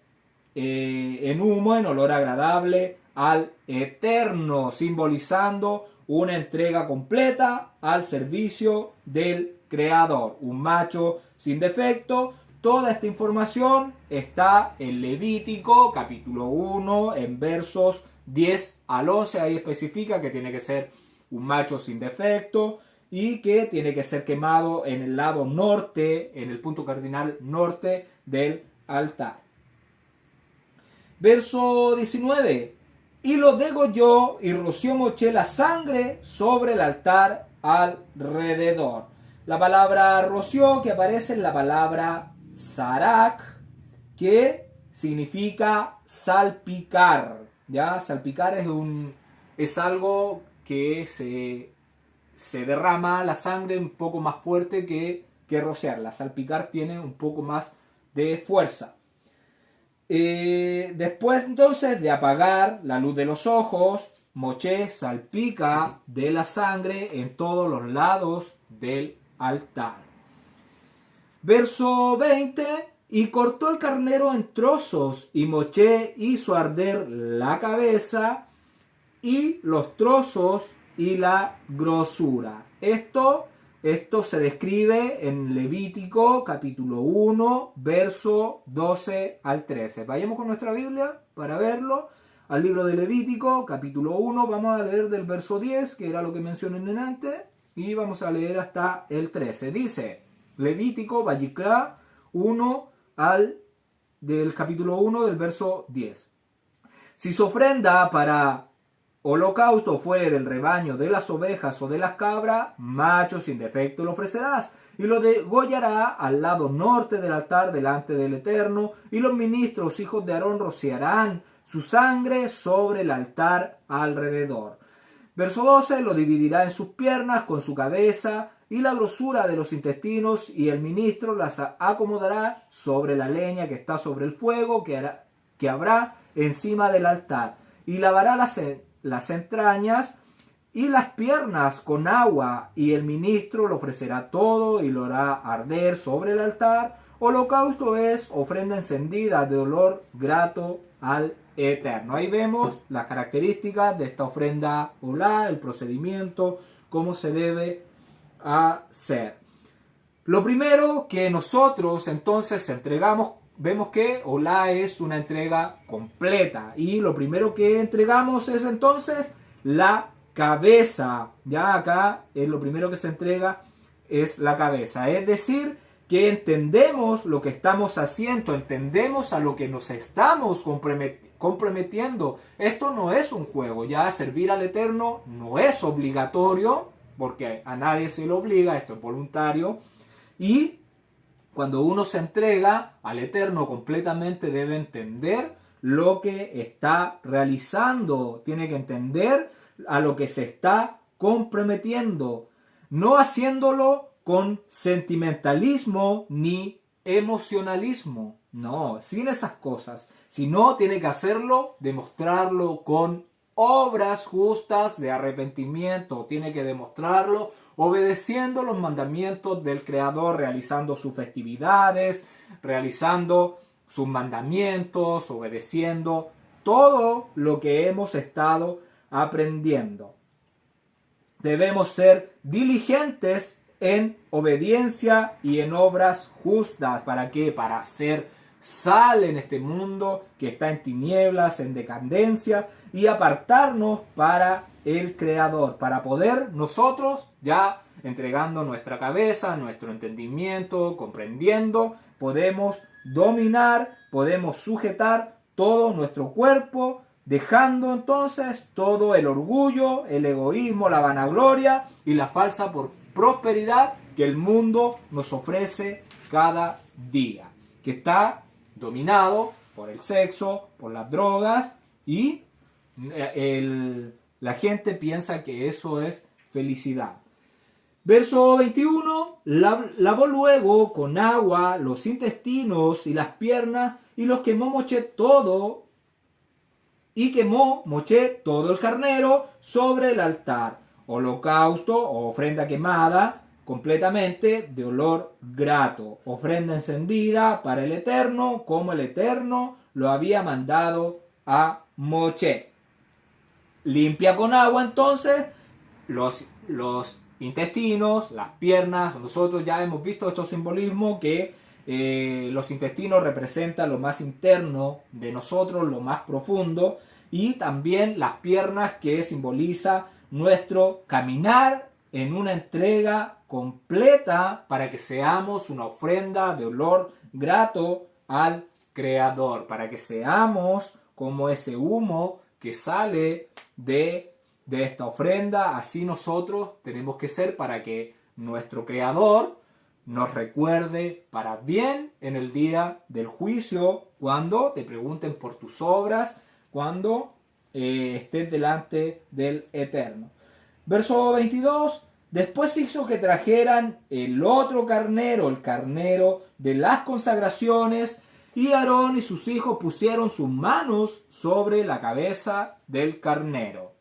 en humo, en olor agradable al Eterno, simbolizando una entrega completa al servicio del Creador, un macho sin defecto. Toda esta información está en Levítico capítulo 1, en versos 10 al 11. Ahí especifica que tiene que ser un macho sin defecto y que tiene que ser quemado en el lado norte, en el punto cardinal norte del altar. Verso 19. Y lo degolló y roció Moshe la sangre sobre el altar alrededor. La palabra roció que aparece en la palabra sarak, que significa salpicar. ¿Ya? Salpicar es algo que se derrama la sangre un poco más fuerte que rociarla. Salpicar tiene un poco más de fuerza. Después entonces de apagar la luz de los ojos, Moshe salpica de la sangre en todos los lados del altar. Verso 20. Y cortó el carnero en trozos, y Moshe hizo arder la cabeza y los trozos y la grosura. Esto se describe en Levítico capítulo 1, verso 12 al 13. Vayamos con nuestra Biblia para verlo. Al libro de Levítico capítulo 1, vamos a leer del verso 10, que era lo que mencioné antes, y vamos a leer hasta el 13. Dice Levítico, Vayikra 1, del capítulo 1 del verso 10. Si su ofrenda para holocausto fuere del rebaño de las ovejas o de las cabras, macho sin defecto lo ofrecerás, y lo degollará al lado norte del altar delante del Eterno, y los ministros, hijos de Aarón, rociarán su sangre sobre el altar alrededor. Verso 12, lo dividirá en sus piernas con su cabeza y la grosura de los intestinos, y el ministro las acomodará sobre la leña que está sobre el fuego que habrá encima del altar, y lavará las entrañas y las piernas con agua, y el ministro lo ofrecerá todo y lo hará arder sobre el altar. Holocausto es ofrenda encendida de olor grato al Eterno. Ahí vemos las características de esta ofrenda olá, el procedimiento, cómo se debe hacer. Lo primero que nosotros entonces entregamos, vemos que olá es una entrega completa, y lo primero que entregamos es entonces la cabeza. Ya acá es lo primero que se entrega, es la cabeza, es decir, que entendemos lo que estamos haciendo, entendemos a lo que nos estamos comprometiendo. Esto no es un juego, ya servir al Eterno no es obligatorio, porque a nadie se lo obliga, esto es voluntario, y cuando uno se entrega al Eterno completamente debe entender lo que está realizando, tiene que entender a lo que se está comprometiendo, no haciéndolo con sentimentalismo ni emocionalismo, no, sin esas cosas, sino tiene que hacerlo, demostrarlo con obras justas de arrepentimiento, tiene que demostrarlo obedeciendo los mandamientos del Creador, realizando sus festividades, realizando sus mandamientos, obedeciendo todo lo que hemos estado aprendiendo. Debemos ser diligentes en obediencia y en obras justas. ¿Para qué? Para hacer sal en este mundo que está en tinieblas, en decadencia, y apartarnos para el Creador, para poder nosotros, ya entregando nuestra cabeza, nuestro entendimiento, comprendiendo, podemos dominar, podemos sujetar todo nuestro cuerpo, dejando entonces todo el orgullo, el egoísmo, la vanagloria y la falsa prosperidad que el mundo nos ofrece cada día, que está dominado por el sexo, por las drogas, y la gente piensa que eso es felicidad. Verso 21, lavó luego con agua los intestinos y las piernas, y los quemó Moshe todo, y quemó Moshe todo el carnero sobre el altar, holocausto o ofrenda quemada, completamente de olor grato, ofrenda encendida para el Eterno, como el Eterno lo había mandado a Moshe. Limpia con agua entonces los intestinos, las piernas. Nosotros ya hemos visto estos simbolismos que los intestinos representan lo más interno de nosotros, lo más profundo, y también las piernas que simboliza nuestro caminar en una entrega completa para que seamos una ofrenda de olor grato al Creador, para que seamos como ese humo que sale de esta ofrenda. Así nosotros tenemos que ser para que nuestro Creador nos recuerde para bien en el día del juicio, cuando te pregunten por tus obras, cuando estés delante del Eterno. Verso 22. Después hizo que trajeran el otro carnero, el carnero de las consagraciones, y Aarón y sus hijos pusieron sus manos sobre la cabeza del carnero.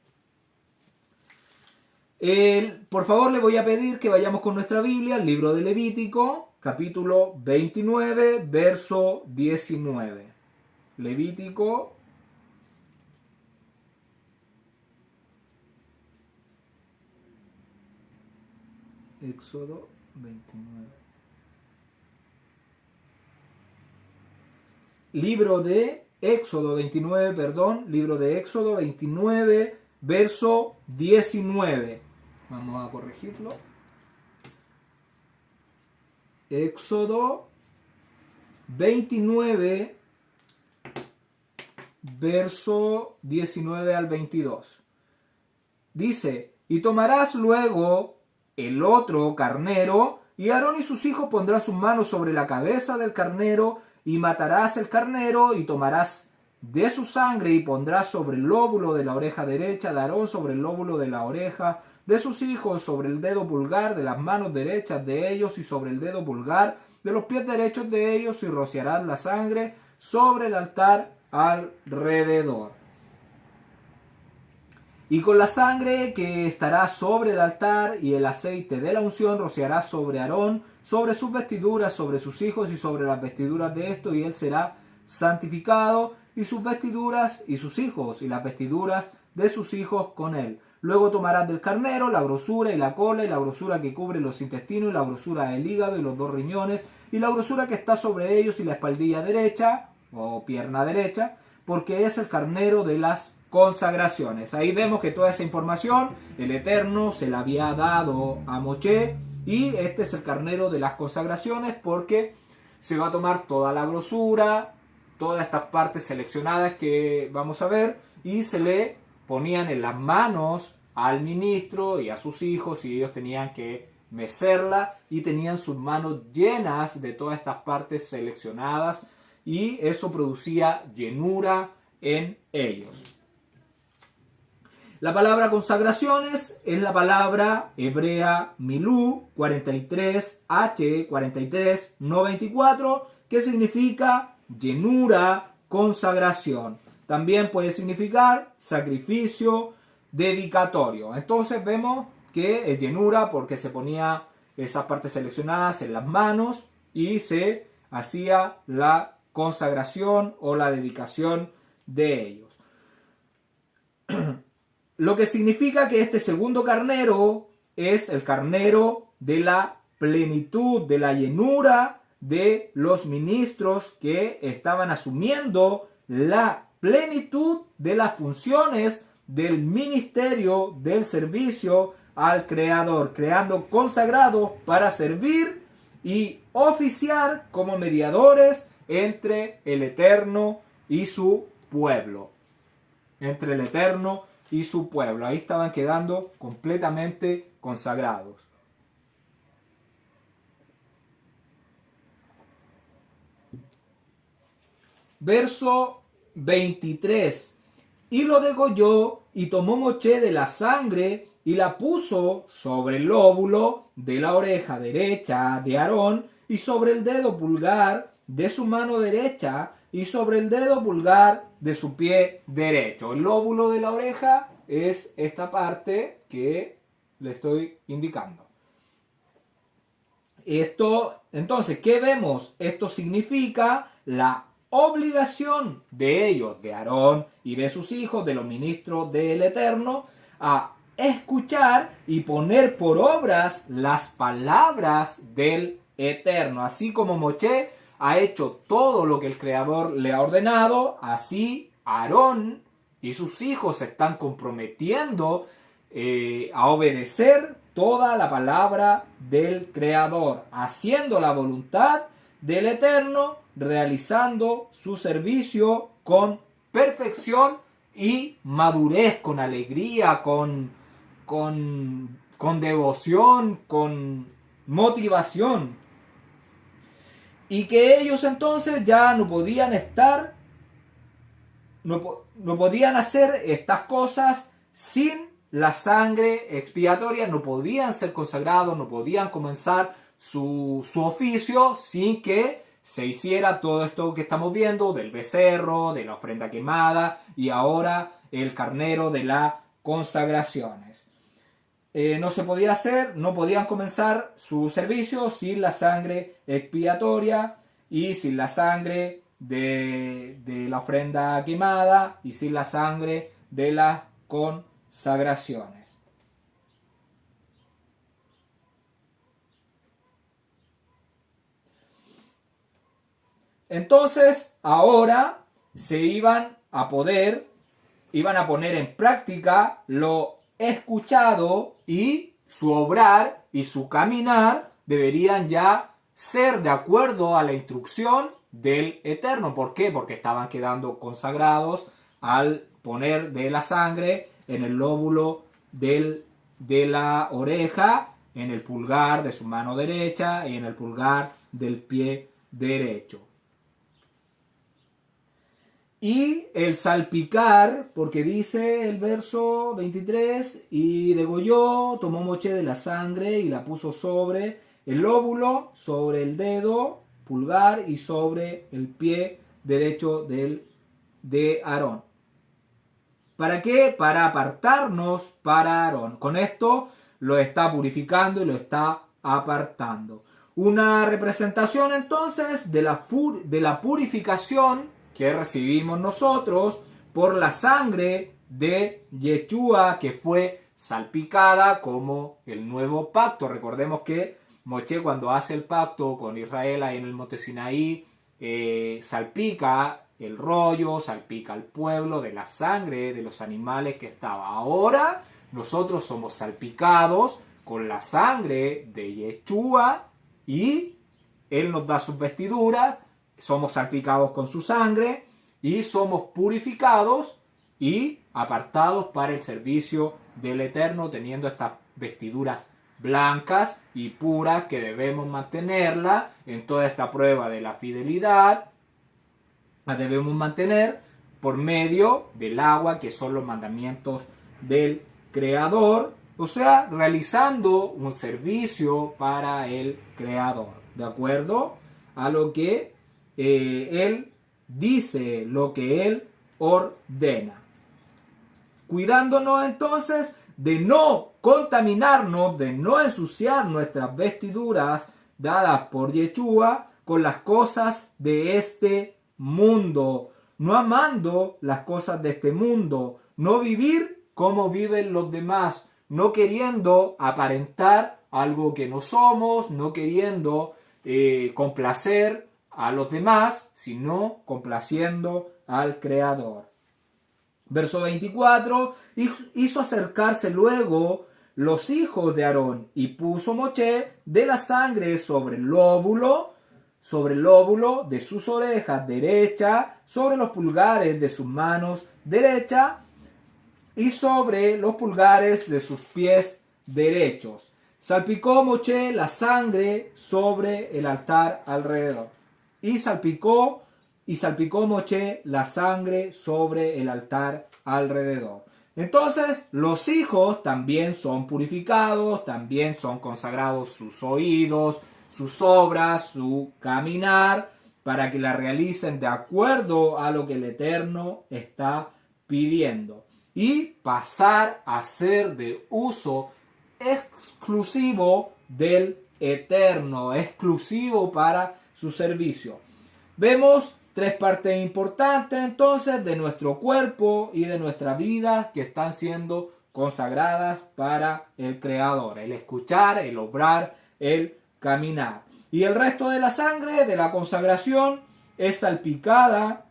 Por favor, le voy a pedir que vayamos con nuestra Biblia al libro de Levítico, capítulo 29, verso 19. Levítico Éxodo 29. Libro de Éxodo 29, verso 19. Vamos a corregirlo. Éxodo 29, verso 19 al 22. Dice: y tomarás luego el otro carnero, y Aarón y sus hijos pondrán sus manos sobre la cabeza del carnero, y matarás el carnero, y tomarás de su sangre, y pondrás sobre el lóbulo de la oreja derecha de Aarón, sobre el lóbulo de la oreja de sus hijos, sobre el dedo pulgar de las manos derechas de ellos, y sobre el dedo pulgar de los pies derechos de ellos, y rociarás la sangre sobre el altar alrededor. Y con la sangre que estará sobre el altar y el aceite de la unción rociarás sobre Aarón, sobre sus vestiduras, sobre sus hijos y sobre las vestiduras de estos, y él será santificado, y sus vestiduras y sus hijos, y las vestiduras de sus hijos con él. Luego tomarás del carnero la grosura y la cola, y la grosura que cubre los intestinos, y la grosura del hígado y los dos riñones, y la grosura que está sobre ellos, y la espaldilla derecha o pierna derecha, porque es el carnero de las consagraciones. Ahí vemos que toda esa información el Eterno se la había dado a Moshe, y este es el carnero de las consagraciones, porque se va a tomar toda la grosura, todas estas partes seleccionadas que vamos a ver, y se le ponían en las manos al ministro y a sus hijos, y ellos tenían que mecerla, y tenían sus manos llenas de todas estas partes seleccionadas, y eso producía llenura en ellos. La palabra consagraciones es la palabra hebrea milú 43H 43 que significa llenura, consagración. También puede significar sacrificio dedicatorio. Entonces vemos que es llenura porque se ponía esas partes seleccionadas en las manos y se hacía la consagración o la dedicación de ellos. Lo que significa que este segundo carnero es el carnero de la plenitud, de la llenura de los ministros que estaban asumiendo la plenitud de las funciones del ministerio, del servicio al Creador, creando consagrados para servir y oficiar como mediadores entre el Eterno y su pueblo. Entre el Eterno y su pueblo. Ahí estaban quedando completamente consagrados. Verso 23. Y lo degolló, y tomó Moshe de la sangre y la puso sobre el lóbulo de la oreja derecha de Aarón, y sobre el dedo pulgar de su mano derecha, y sobre el dedo pulgar de su pie derecho. El lóbulo de la oreja es esta parte que le estoy indicando. Esto, entonces, ¿qué vemos? Esto significa la obligación de ellos, de Aarón y de sus hijos, de los ministros del Eterno, a escuchar y poner por obras las palabras del Eterno. Así como Moshe ha hecho todo lo que el Creador le ha ordenado, así Aarón y sus hijos se están comprometiendo a obedecer toda la palabra del Creador, haciendo la voluntad del Eterno, realizando su servicio con perfección y madurez, con alegría, con devoción, con motivación. Y que ellos entonces ya no podían estar, no podían hacer estas cosas sin la sangre expiatoria, no podían ser consagrados, no podían comenzar su oficio sin que se hiciera todo esto que estamos viendo, del becerro, de la ofrenda quemada y ahora el carnero de las consagraciones. No se podía hacer, no podían comenzar su servicio sin la sangre expiatoria y sin la sangre de la ofrenda quemada y sin la sangre de las consagraciones. Entonces, ahora se iban a poner, iban a poner en práctica lo escuchado y su obrar y su caminar deberían ya ser de acuerdo a la instrucción del Eterno. ¿Por qué? Porque estaban quedando consagrados al poner de la sangre en el lóbulo de la oreja, en el pulgar de su mano derecha y en el pulgar del pie derecho. Y el salpicar, porque dice el verso 23, y degolló, tomó Moshe de la sangre y la puso sobre el lóbulo, sobre el dedo pulgar y sobre el pie derecho de Aarón. ¿Para qué? Para apartarnos para Aarón. Con esto lo está purificando y lo está apartando. Una representación entonces de la purificación que recibimos nosotros por la sangre de Yeshua que fue salpicada como el nuevo pacto. Recordemos que Moshe, cuando hace el pacto con Israel ahí en el monte Sinaí, salpica el rollo, salpica al pueblo de la sangre de los animales que estaba. Ahora nosotros somos salpicados con la sangre de Yeshua y Él nos da sus vestiduras, somos salpicados con su sangre y somos purificados y apartados para el servicio del Eterno, teniendo estas vestiduras blancas y puras que debemos mantenerla en toda esta prueba de la fidelidad. La debemos mantener por medio del agua, que son los mandamientos del Creador, o sea, realizando un servicio para el Creador, de acuerdo a lo que Él dice, lo que Él ordena. Cuidándonos entonces de no contaminarnos, de no ensuciar nuestras vestiduras dadas por Yeshua con las cosas de este mundo, no amando las cosas de este mundo, no vivir como viven los demás, no queriendo aparentar algo que no somos, no queriendo complacer a los demás, sino complaciendo al Creador. Verso 24, hizo acercarse luego los hijos de Aarón y puso Moshe de la sangre sobre el lóbulo de sus orejas derecha, sobre los pulgares de sus manos derecha y sobre los pulgares de sus pies derechos. Salpicó Moshe la sangre sobre el altar alrededor. Y salpicó Moshe la sangre sobre el altar alrededor. Entonces los hijos también son purificados, también son consagrados sus oídos, sus obras, su caminar, para que la realicen de acuerdo a lo que el Eterno está pidiendo. Y pasar a ser de uso exclusivo del Eterno, exclusivo para su servicio. Vemos tres partes importantes entonces de nuestro cuerpo y de nuestra vida que están siendo consagradas para el Creador: el escuchar, el obrar, el caminar. Y el resto de la sangre de la consagración es salpicada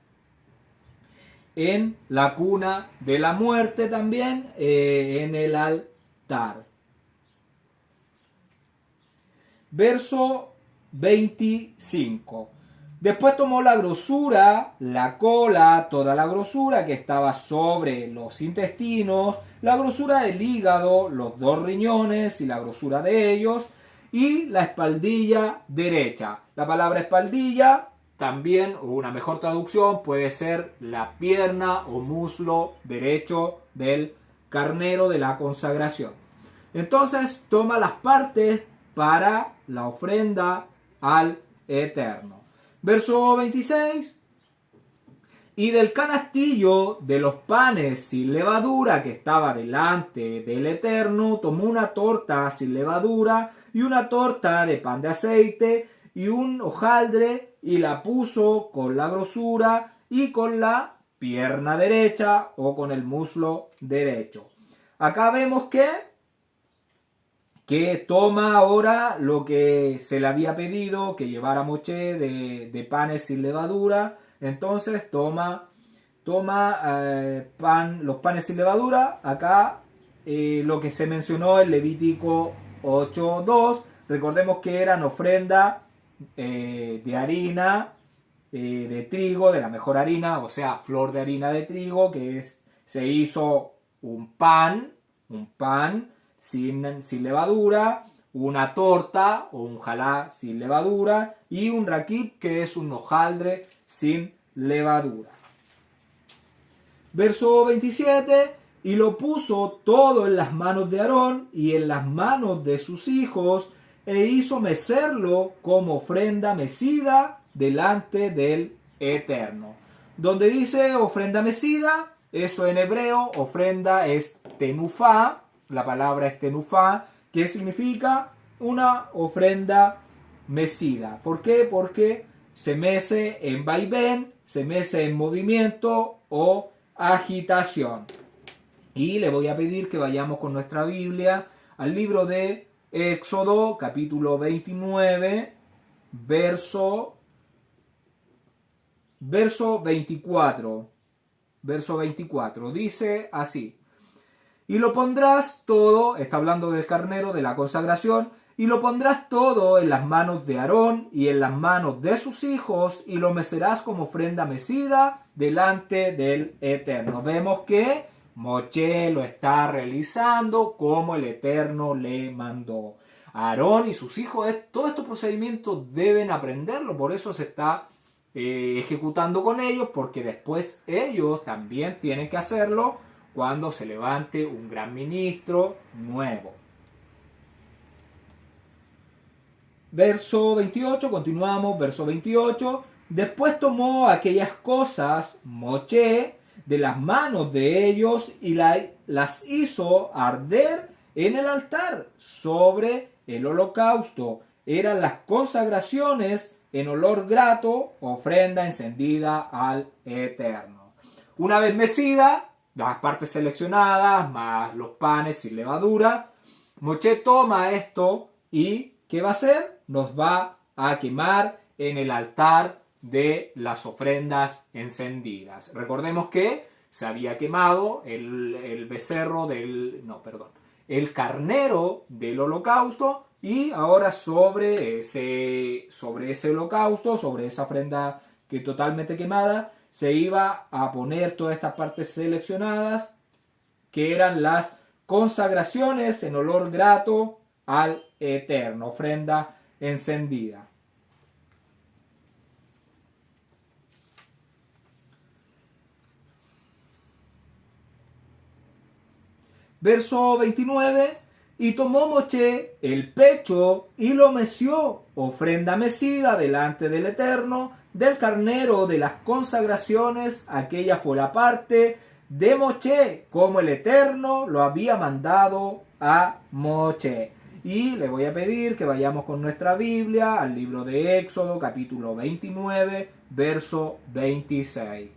en la cuna de la muerte también, en el altar. Verso 25. Después tomó la grosura, la cola, toda la grosura que estaba sobre los intestinos, la grosura del hígado, los dos riñones y la grosura de ellos, y la espaldilla derecha. La palabra espaldilla, también una mejor traducción, puede ser la pierna o muslo derecho del carnero de la consagración. Entonces toma las partes para la ofrenda al Eterno. Verso 26. Y del canastillo de los panes sin levadura que estaba delante del Eterno, tomó una torta sin levadura y una torta de pan de aceite y un hojaldre, y la puso con la grosura y con la pierna derecha o con el muslo derecho. Acá vemos que toma ahora lo que se le había pedido que llevara Moshe de panes sin levadura. Entonces toma los panes sin levadura. Acá lo que se mencionó en Levítico 8:2. Recordemos que eran ofrenda de harina de trigo, de la mejor harina, o sea, flor de harina de trigo, se hizo un pan sin levadura, una torta o un jalá sin levadura y un raquib, que es un hojaldre sin levadura. Verso 27. Y lo puso todo en las manos de Aarón y en las manos de sus hijos, e hizo mecerlo como ofrenda mecida delante del Eterno. Donde dice ofrenda mecida, eso en hebreo, ofrenda es tenufá, la palabra es tenufá, que significa una ofrenda mecida. ¿Por qué? Porque se mece en vaivén, se mece en movimiento o agitación. Y le voy a pedir que vayamos con nuestra Biblia al libro de Éxodo, capítulo 29, verso 24. Verso 24. Dice así: y lo pondrás todo, está hablando del carnero de la consagración, y lo pondrás todo en las manos de Aarón y en las manos de sus hijos, y lo mecerás como ofrenda mecida delante del Eterno. Vemos que Moshe lo está realizando como el Eterno le mandó. Aarón y sus hijos, todos estos procedimientos deben aprenderlo, por eso se está ejecutando con ellos, porque después ellos también tienen que hacerlo cuando se levante un gran ministro nuevo. Verso 28, continuamos, verso 28. Después tomó aquellas cosas Moshe de las manos de ellos y las hizo arder en el altar sobre el holocausto. Eran las consagraciones en olor grato, ofrenda encendida al Eterno. Una vez mecida, las partes seleccionadas, más los panes sin levadura, Moshe toma esto y ¿qué va a hacer? Nos va a quemar en el altar de las ofrendas encendidas. Recordemos que se había quemado el carnero del holocausto, y ahora sobre ese holocausto, sobre esa ofrenda que totalmente quemada, se iba a poner todas estas partes seleccionadas, que eran las consagraciones en olor grato al Eterno, ofrenda encendida. Verso 29. Y tomó Moshe el pecho y lo meció, ofrenda mecida delante del Eterno, del carnero de las consagraciones. Aquella fue la parte de Moshe, como el Eterno lo había mandado a Moshe. Y le voy a pedir que vayamos con nuestra Biblia al libro de Éxodo, capítulo 29, verso 26.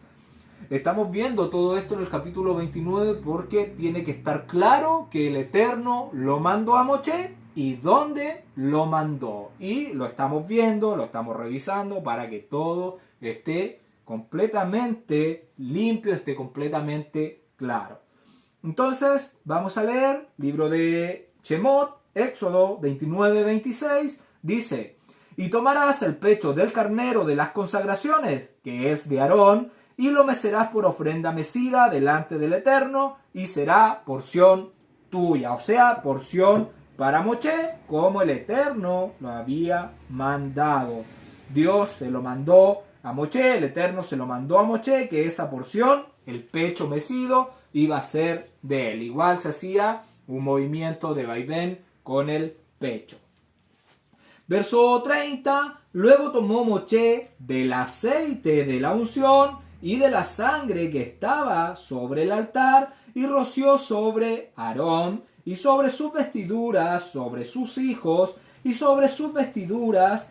Estamos viendo todo esto en el capítulo 29 porque tiene que estar claro que el Eterno lo mandó a Moshe y dónde lo mandó. Y lo estamos viendo, lo estamos revisando para que todo esté completamente limpio, esté completamente claro. Entonces, vamos a leer libro de Shemot, Éxodo 29-26, dice: y tomarás el pecho del carnero de las consagraciones, que es de Aarón, y lo mecerás por ofrenda mecida delante del Eterno, y será porción tuya, o sea, porción para Moshe, como el Eterno lo había mandado. Dios se lo mandó a Moshe, el Eterno se lo mandó a Moshe, que esa porción, el pecho mecido, iba a ser de él. Igual se hacía un movimiento de vaivén con el pecho. Verso 30, luego tomó Moshe del aceite de la unción y de la sangre que estaba sobre el altar y roció sobre Aarón y sobre sus vestiduras, sobre sus hijos y sobre sus vestiduras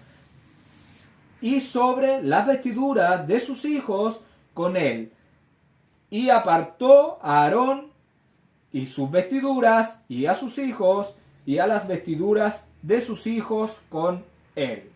y sobre las vestiduras de sus hijos con él. Y apartó a Aarón y sus vestiduras y a sus hijos y a las vestiduras de sus hijos con él.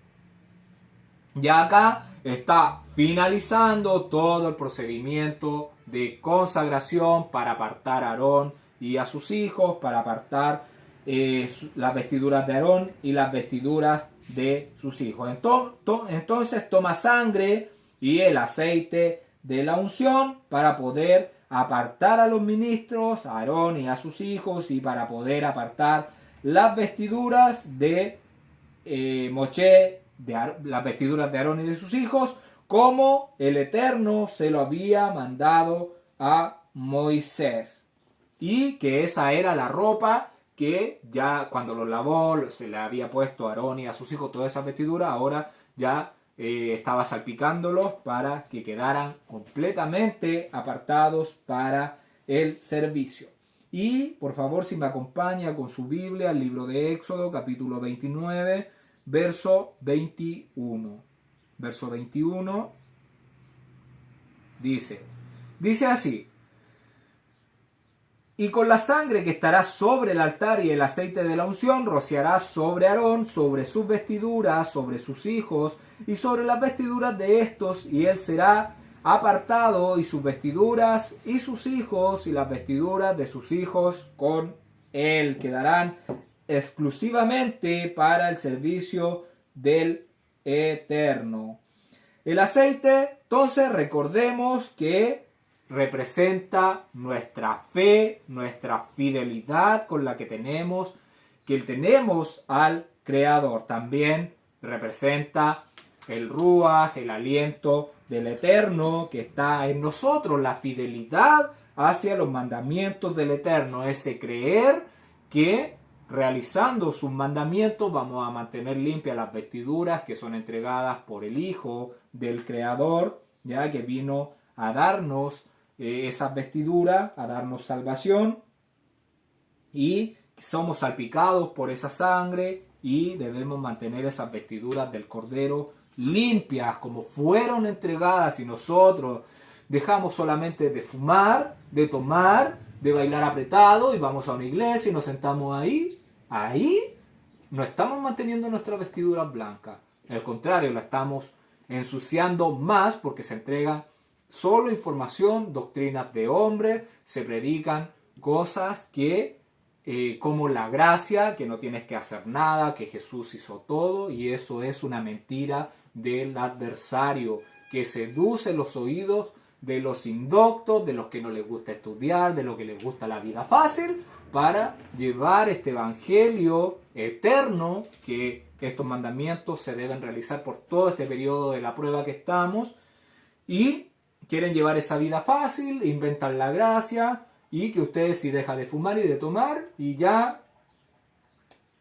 Ya acá está finalizando todo el procedimiento de consagración para apartar a Aarón y a sus hijos, para apartar las vestiduras de Aarón y las vestiduras de sus hijos. Entonces toma sangre y el aceite de la unción para poder apartar a los ministros, a Aarón y a sus hijos, y para poder apartar las vestiduras de Moshe, las vestiduras de Aarón y de sus hijos, como el Eterno se lo había mandado a Moisés. Y que esa era la ropa que ya cuando lo lavó se le había puesto a Aarón y a sus hijos, toda esa vestidura, ahora ya estaba salpicándolos para que quedaran completamente apartados para el servicio. Y por favor, si me acompaña con su Biblia al libro de Éxodo, capítulo 29, verso 21. Verso 21 dice así: y con la sangre que estará sobre el altar y el aceite de la unción rociarás sobre Aarón, sobre sus vestiduras, sobre sus hijos y sobre las vestiduras de estos, y él será apartado, y sus vestiduras y sus hijos y las vestiduras de sus hijos con él quedarán exclusivamente para el servicio del Eterno. El aceite, entonces, recordemos que representa nuestra fe, nuestra fidelidad con la que tenemos al Creador. También representa el Ruach, el aliento del Eterno que está en nosotros, la fidelidad hacia los mandamientos del Eterno, ese creer que realizando sus mandamientos vamos a mantener limpias las vestiduras que son entregadas por el Hijo del Creador, ya que vino a darnos esas vestiduras, a darnos salvación, y somos salpicados por esa sangre y debemos mantener esas vestiduras del Cordero limpias como fueron entregadas, y nosotros dejamos solamente de fumar, de tomar, de bailar apretado y vamos a una iglesia y nos sentamos ahí no estamos manteniendo nuestras vestiduras blancas. Al contrario, la estamos ensuciando más porque se entrega solo información, doctrinas de hombres, se predican cosas que como la gracia, que no tienes que hacer nada, que Jesús hizo todo, y eso es una mentira del adversario que seduce los oídos de los indoctos, de los que no les gusta estudiar, de los que les gusta la vida fácil, para llevar este evangelio eterno, que estos mandamientos se deben realizar por todo este periodo de la prueba que estamos, y quieren llevar esa vida fácil, inventan la gracia, y que usted si deja de fumar y de tomar y ya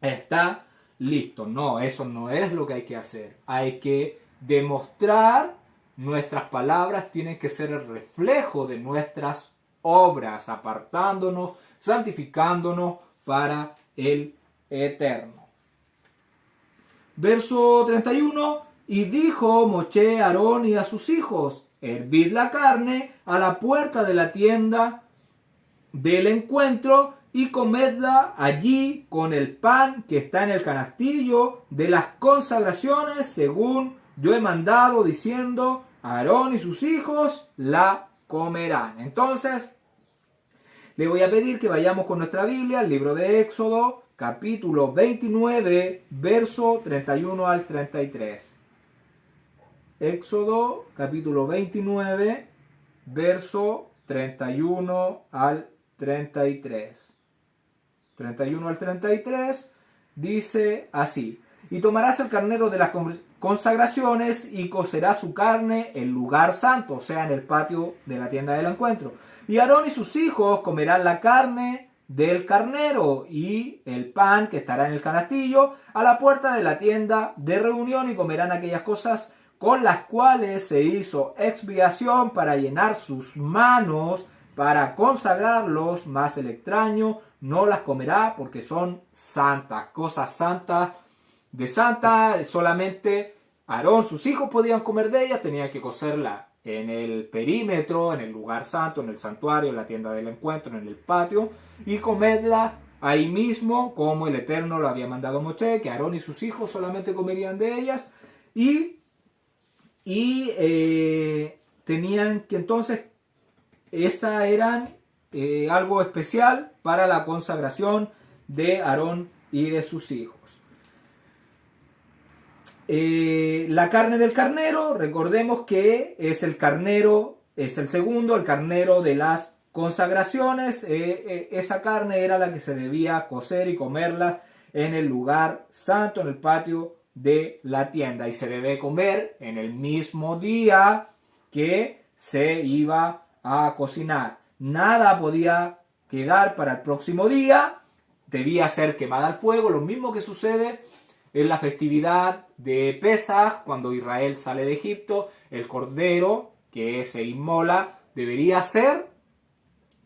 está listo. No, eso no es lo que hay que hacer. Hay que demostrar, nuestras palabras tienen que ser el reflejo de nuestras obras, apartándonos, santificándonos para el eterno. Verso 31. Y dijo Moshe a Aarón y a sus hijos: hervid la carne a la puerta de la tienda del encuentro y comedla allí con el pan que está en el canastillo de las consagraciones, según yo he mandado, diciendo: Aarón y sus hijos la comerán. Entonces, le voy a pedir que vayamos con nuestra Biblia al libro de Éxodo, capítulo 29, verso 31 al 33. Éxodo, capítulo 29, verso 31 al 33. 31 al 33 dice así: y tomarás el carnero de las consagraciones y cocerás su carne en lugar santo, o sea, en el patio de la tienda del encuentro. Y Aarón y sus hijos comerán la carne del carnero y el pan que estará en el canastillo a la puerta de la tienda de reunión, y comerán aquellas cosas con las cuales se hizo expiación para llenar sus manos, para consagrarlos, mas el extraño no las comerá porque son santas, cosas santas. De santa, solamente Aarón, sus hijos podían comer de ellas, tenían que cocerla en el perímetro, en el lugar santo, en el santuario, en la tienda del encuentro, en el patio, y comerla ahí mismo, como el Eterno lo había mandado a Moshe, que Aarón y sus hijos solamente comerían de ellas, y tenían que entonces, esa eran algo especial para la consagración de Aarón y de sus hijos. La carne del carnero, recordemos que es el carnero, es el segundo, el carnero de las consagraciones. Esa carne era la que se debía cocer y comerlas en el lugar santo, en el patio de la tienda, y se debe comer en el mismo día que se iba a cocinar. Nada podía quedar para el próximo día, debía ser quemada al fuego, lo mismo que sucede en la festividad de Pesaj, cuando Israel sale de Egipto. El cordero que se inmola debería ser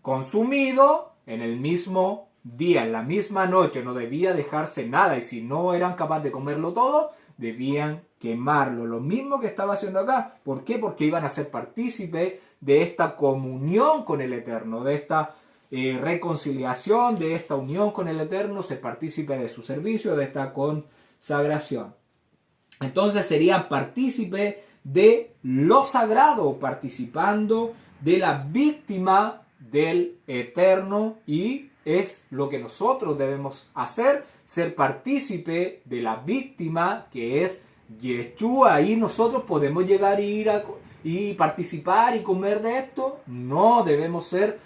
consumido en el mismo día, en la misma noche, no debía dejarse nada, y si no eran capaces de comerlo todo, debían quemarlo. Lo mismo que estaba haciendo acá. ¿Por qué? Porque iban a ser partícipes de esta comunión con el Eterno, de esta reconciliación, de esta unión con el Eterno, ser partícipes de su servicio, de esta consagración. Entonces serían partícipes de lo sagrado, participando de la víctima del Eterno, y es lo que nosotros debemos hacer, ser partícipe de la víctima que es Yeshua. Ahí nosotros podemos llegar y participar y comer de esto. No, debemos ser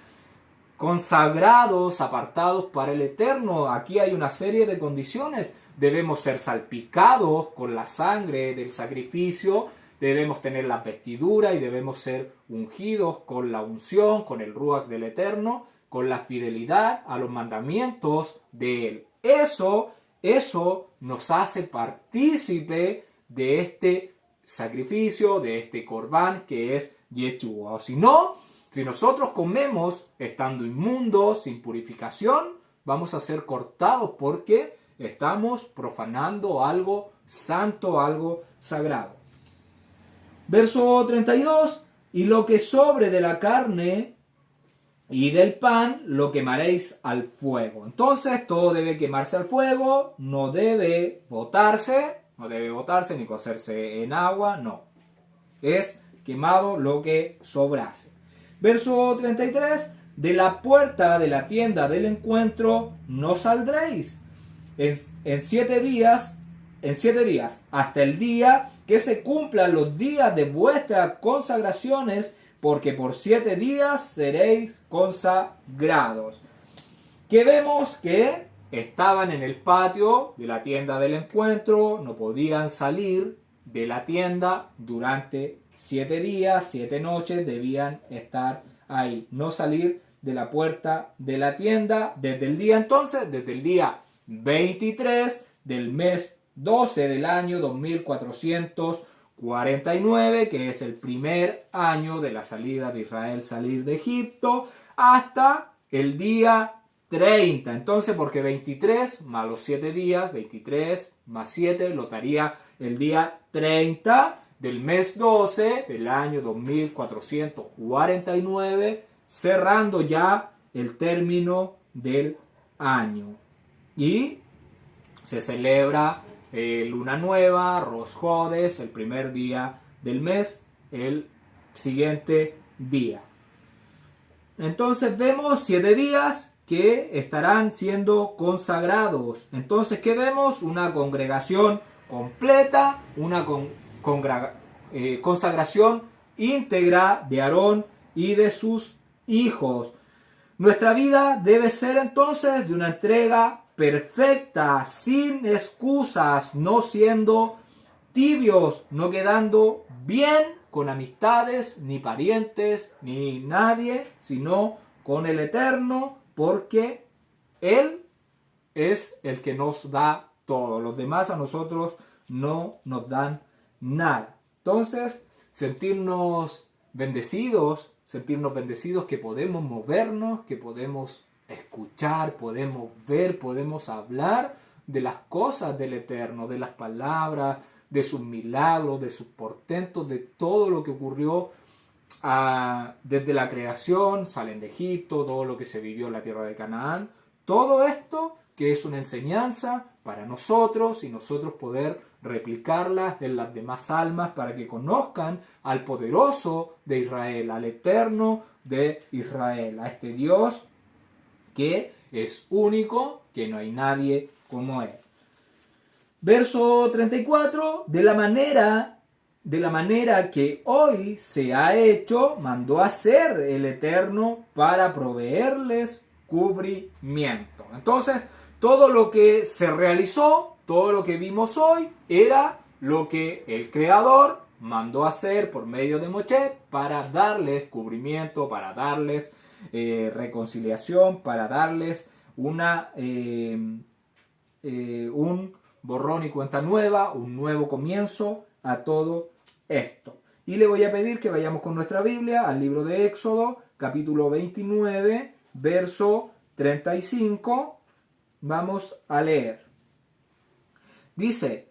consagrados, apartados para el Eterno. Aquí hay una serie de condiciones. Debemos ser salpicados con la sangre del sacrificio, debemos tener la vestidura y debemos ser ungidos con la unción, con el Ruach del Eterno, con la fidelidad a los mandamientos de Él. Eso nos hace partícipe de este sacrificio, de este Corbán que es Yeshua. O si no, si nosotros comemos estando inmundos, sin purificación, vamos a ser cortados porque estamos profanando algo santo, algo sagrado. Verso 32. Y lo que sobre de la carne y del pan lo quemaréis al fuego. Entonces todo debe quemarse al fuego, no debe botarse ni cocerse en agua, no. Es quemado lo que sobrase. Verso 33. De la puerta de la tienda del encuentro no saldréis en 7 días, hasta el día que se cumplan los días de vuestras consagraciones, porque por 7 días seréis consagrados. Que vemos que estaban en el patio de la tienda del encuentro, no podían salir de la tienda durante 7 días, 7 noches, debían estar ahí, no salir de la puerta de la tienda desde el día 23 del mes 12 del año 2449, que es el primer año de la salida de Israel, salir de Egipto, hasta el día 30. Entonces, porque 23 más los 7 días, 23 más 7 lo daría el día 30 del mes 12 del año 2449, cerrando ya el término del año. Y se celebra Luna Nueva, Rosh Hodesh, el primer día del mes, el siguiente día. Entonces vemos 7 días que estarán siendo consagrados. Entonces, ¿qué vemos? Una congregación completa, una consagración íntegra de Aarón y de sus hijos. Nuestra vida debe ser entonces de una entrega perfecta, sin excusas, no siendo tibios, no quedando bien con amistades, ni parientes, ni nadie, sino con el Eterno, porque Él es el que nos da todo. Los demás a nosotros no nos dan nada. Entonces, sentirnos bendecidos que podemos movernos, que podemos escuchar, podemos ver, podemos hablar de las cosas del Eterno, de las palabras, de sus milagros, de sus portentos, de todo lo que ocurrió desde la creación, salen de Egipto, todo lo que se vivió en la tierra de Canaán, todo esto que es una enseñanza para nosotros y nosotros poder replicarlas en las demás almas para que conozcan al poderoso de Israel, al eterno de Israel, a este Dios que es único, que no hay nadie como Él. Verso 34, de la manera que hoy se ha hecho, mandó hacer el Eterno para proveerles cubrimiento. Entonces, todo lo que se realizó, todo lo que vimos hoy, era lo que el Creador mandó hacer por medio de Moshe para darles cubrimiento, para darles reconciliación, para darles un borrón y cuenta nueva, un nuevo comienzo a todo esto. Y le voy a pedir que vayamos con nuestra Biblia al libro de Éxodo, capítulo 29, verso 35. Vamos a leer. Dice: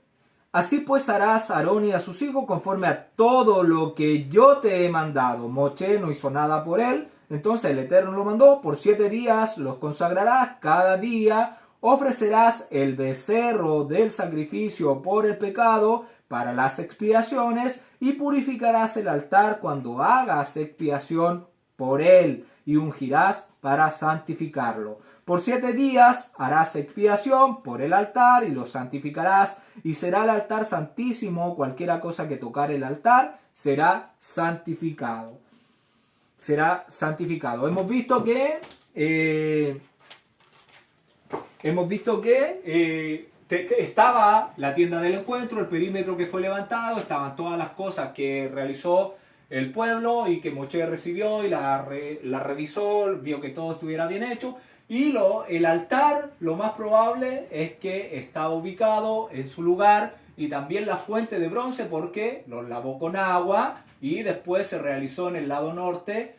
así pues harás a Aarón y a sus hijos conforme a todo lo que yo te he mandado. Moshe no hizo nada por él, entonces el Eterno lo mandó. Por 7 días los consagrarás, cada día ofrecerás el becerro del sacrificio por el pecado para las expiaciones y purificarás el altar cuando hagas expiación por él y ungirás para santificarlo. Por 7 días harás expiación por el altar y lo santificarás, y será el altar santísimo. Cualquiera cosa que tocare el altar será santificado. Será santificado. Hemos visto que estaba la tienda del encuentro, el perímetro que fue levantado, estaban todas las cosas que realizó el pueblo y que Moshe recibió y la revisó, vio que todo estuviera bien hecho. Y el altar, lo más probable es que estaba ubicado en su lugar, y también la fuente de bronce, porque lo lavó con agua y después se realizó en el lado norte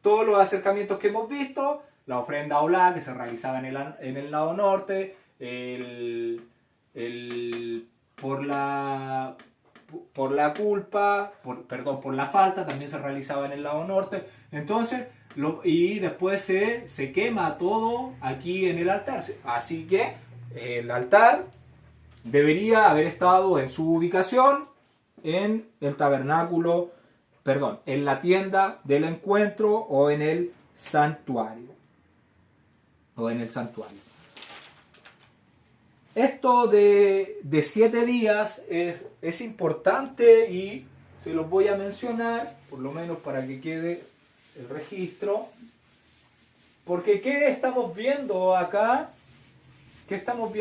todos los acercamientos que hemos visto, la ofrenda olá que se realizaba en el lado norte, por la falta también se realizaba en el lado norte. Entonces, y después se quema todo aquí en el altar. Así que el altar debería haber estado en su ubicación en el tabernáculo, en la tienda del encuentro o en el santuario. Esto de 7 días es importante y se los voy a mencionar, por lo menos para que quede el registro. Porque ¿qué estamos viendo acá? Estamos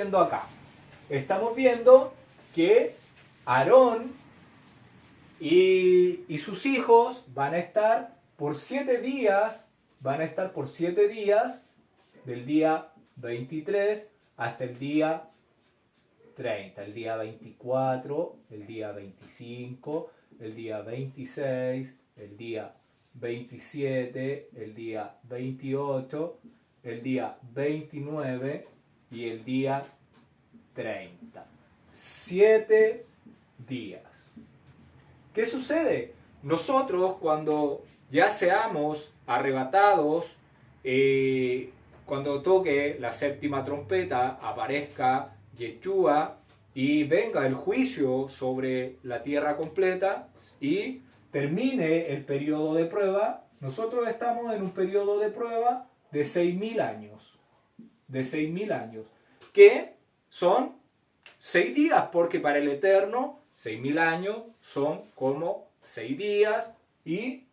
viendo que Aarón y sus hijos van a estar por 7 días, del día 23 hasta el día 30, el día 24, el día 25, el día 26, el día 27, el día 28, el día 29 y el día 30. 7 días. ¿Qué sucede? Nosotros cuando ya seamos arrebatados, cuando toque la séptima trompeta, aparezca Yeshua y venga el juicio sobre la tierra completa y termine el periodo de prueba, nosotros estamos en un periodo de prueba de 6.000 años. De 6.000 años. Que son 6 días, porque para el Eterno 6.000 años son como 6 días y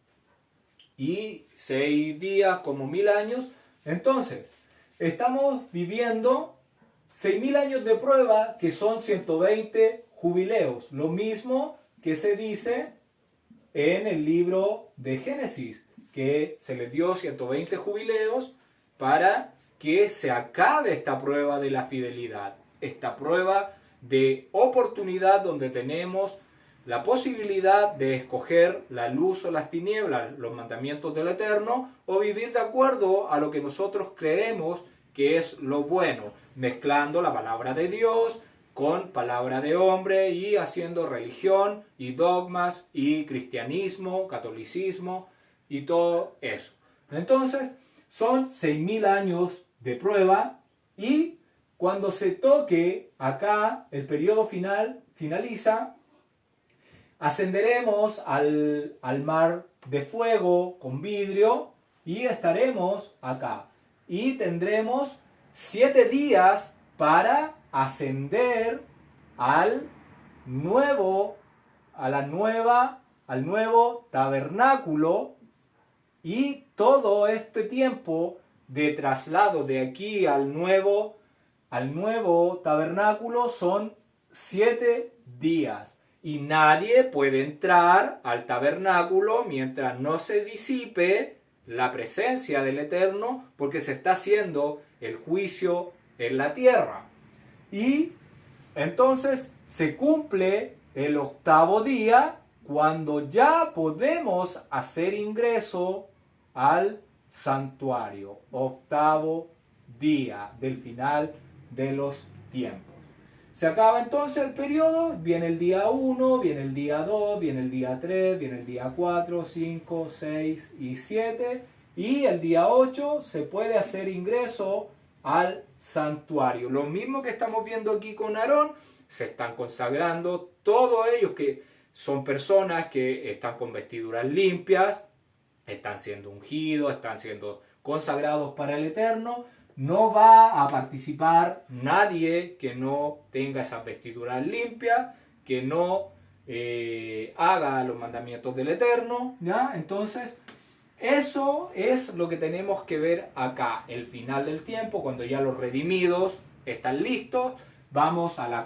6 días como 1.000 años. Entonces, estamos viviendo 6.000 años de prueba, que son 120 jubileos. Lo mismo que se dice en el libro de Génesis, que se les dio 120 jubileos para que se acabe esta prueba de la fidelidad, esta prueba de oportunidad donde tenemos la posibilidad de escoger la luz o las tinieblas, los mandamientos del Eterno, o vivir de acuerdo a lo que nosotros creemos que es lo bueno, mezclando la palabra de Dios con palabra de hombre y haciendo religión y dogmas y cristianismo, catolicismo y todo eso. Entonces, son 6.000 años de prueba y cuando se toque acá, el periodo final finaliza, ascenderemos al mar de fuego con vidrio y estaremos acá. Y tendremos 7 días para ascender al nuevo tabernáculo, y todo este tiempo de traslado de aquí al nuevo tabernáculo son 7 días. Y nadie puede entrar al tabernáculo mientras no se disipe la presencia del Eterno, porque se está haciendo el juicio en la tierra. Y entonces se cumple el 8º día, cuando ya podemos hacer ingreso al santuario. 8º día del final de los tiempos. Se acaba entonces el periodo, viene el día 1, viene el día 2, viene el día 3, viene el día 4, 5, 6 y 7, y el día 8 se puede hacer ingreso al santuario. Lo mismo que estamos viendo aquí con Aarón, se están consagrando todos ellos, que son personas que están con vestiduras limpias, están siendo ungidos, están siendo consagrados para el Eterno. No va a participar nadie que no tenga esas vestiduras limpias, que no haga los mandamientos del Eterno, ¿ya? Entonces, eso es lo que tenemos que ver acá, el final del tiempo, cuando ya los redimidos están listos. Vamos a la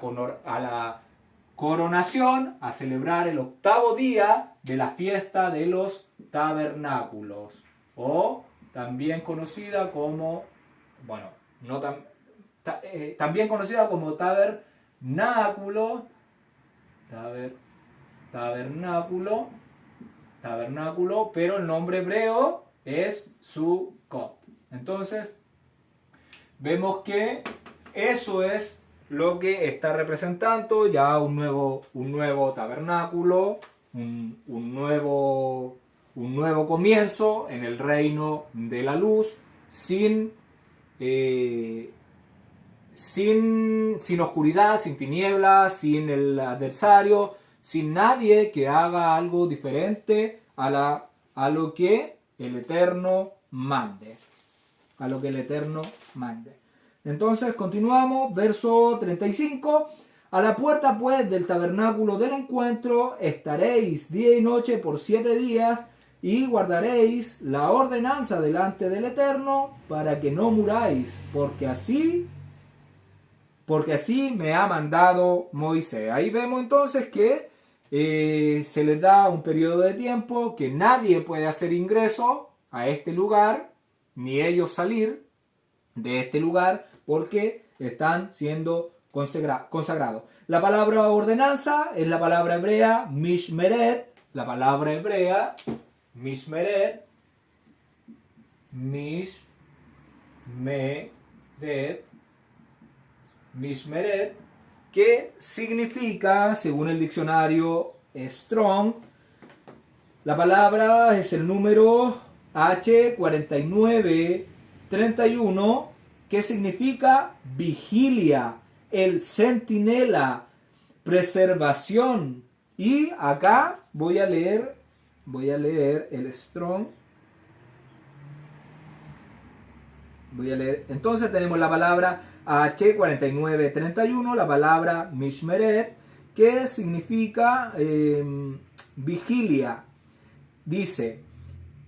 coronación, a celebrar el 8º día de la fiesta de los tabernáculos, o también conocida como, también conocida como tabernáculo, pero el nombre hebreo es Sukkot. Entonces, vemos que eso es lo que está representando ya un nuevo tabernáculo, un nuevo comienzo en el reino de la luz, sin oscuridad, sin tinieblas, sin el adversario, sin nadie que haga algo diferente a lo que el Eterno mande. A lo que el Eterno mande. Entonces continuamos, verso 35. A la puerta pues del tabernáculo del encuentro estaréis día y noche por 7 días, y guardaréis la ordenanza delante del Eterno, para que no muráis, porque así me ha mandado Moisés. Ahí vemos entonces que se les da un periodo de tiempo, que nadie puede hacer ingreso a este lugar, ni ellos salir de este lugar, porque están siendo consagrados. La palabra ordenanza es la palabra hebrea mishmeret, Mishmeret Mishmeret, que significa, según el diccionario Strong, la palabra es el número H4931, que significa vigilia, el centinela, preservación. Y acá voy a leer el Strong. Entonces tenemos la palabra H4931, la palabra Mishmeret, que significa vigilia. Dice,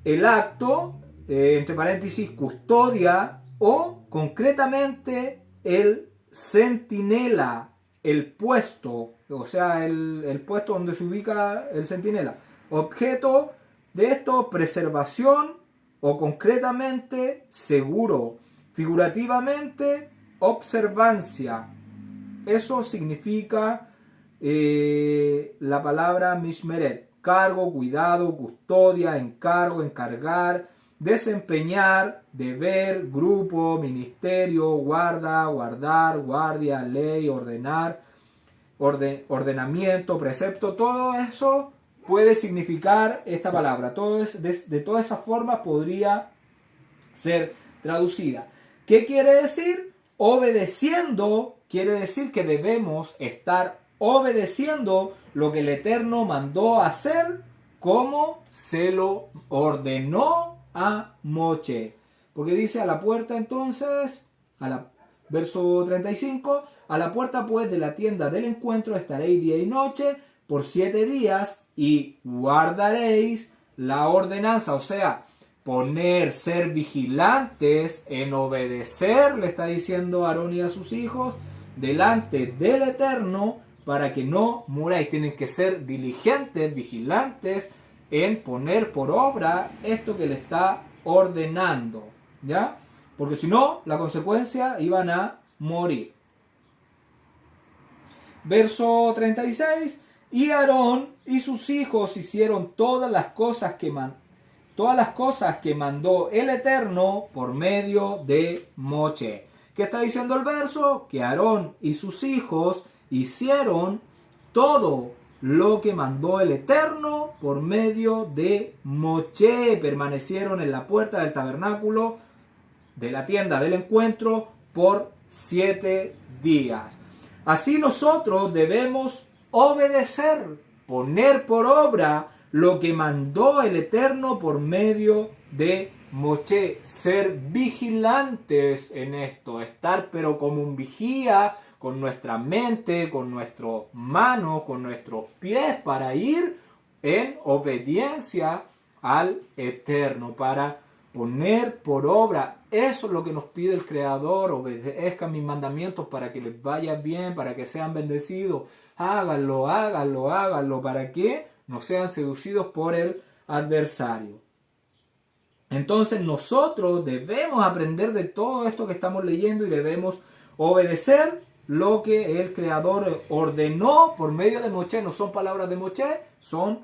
el acto, entre paréntesis, custodia, o concretamente el centinela, el puesto, o sea, el puesto donde se ubica el centinela. Objeto de esto, preservación, o concretamente seguro. Figurativamente, observancia. Eso significa la palabra mishmeret. Cargo, cuidado, custodia, encargo, encargar, desempeñar, deber, grupo, ministerio, guarda, guardar, guardia, ley, ordenar, ordenamiento, precepto. Todo eso puede significar esta palabra. De todas esas formas podría ser traducida. ¿Qué quiere decir? Obedeciendo quiere decir que debemos estar obedeciendo lo que el Eterno mandó hacer, como se lo ordenó a Moche. Porque dice a la puerta entonces, verso 35, a la puerta pues de la tienda del encuentro estaréis día y noche por 7 días y guardaréis la ordenanza, o sea, ser vigilantes en obedecer, le está diciendo Aarón y a sus hijos, delante del Eterno, para que no muráis. Tienen que ser diligentes, vigilantes, en poner por obra esto que le está ordenando, ¿ya? Porque si no, la consecuencia, iban a morir. Verso 36, y Aarón y sus hijos hicieron todas las cosas que mandó el Eterno por medio de Moche. ¿Qué está diciendo el verso? Que Aarón y sus hijos hicieron todo lo que mandó el Eterno por medio de Moche. Permanecieron en la puerta del tabernáculo de la tienda del encuentro por 7 días. Así nosotros debemos obedecer, poner por obra lo que mandó el Eterno por medio de Moche. Ser vigilantes en esto, estar pero como un vigía, con nuestra mente, con nuestras manos, con nuestros pies, para ir en obediencia al Eterno, para poner por obra. Eso es lo que nos pide el Creador: obedezcan mis mandamientos para que les vaya bien, para que sean bendecidos. Háganlo, háganlo, háganlo, para que no sean seducidos por el adversario. Entonces nosotros debemos aprender de todo esto que estamos leyendo y debemos obedecer lo que el Creador ordenó por medio de Moche. No son palabras de Moche, son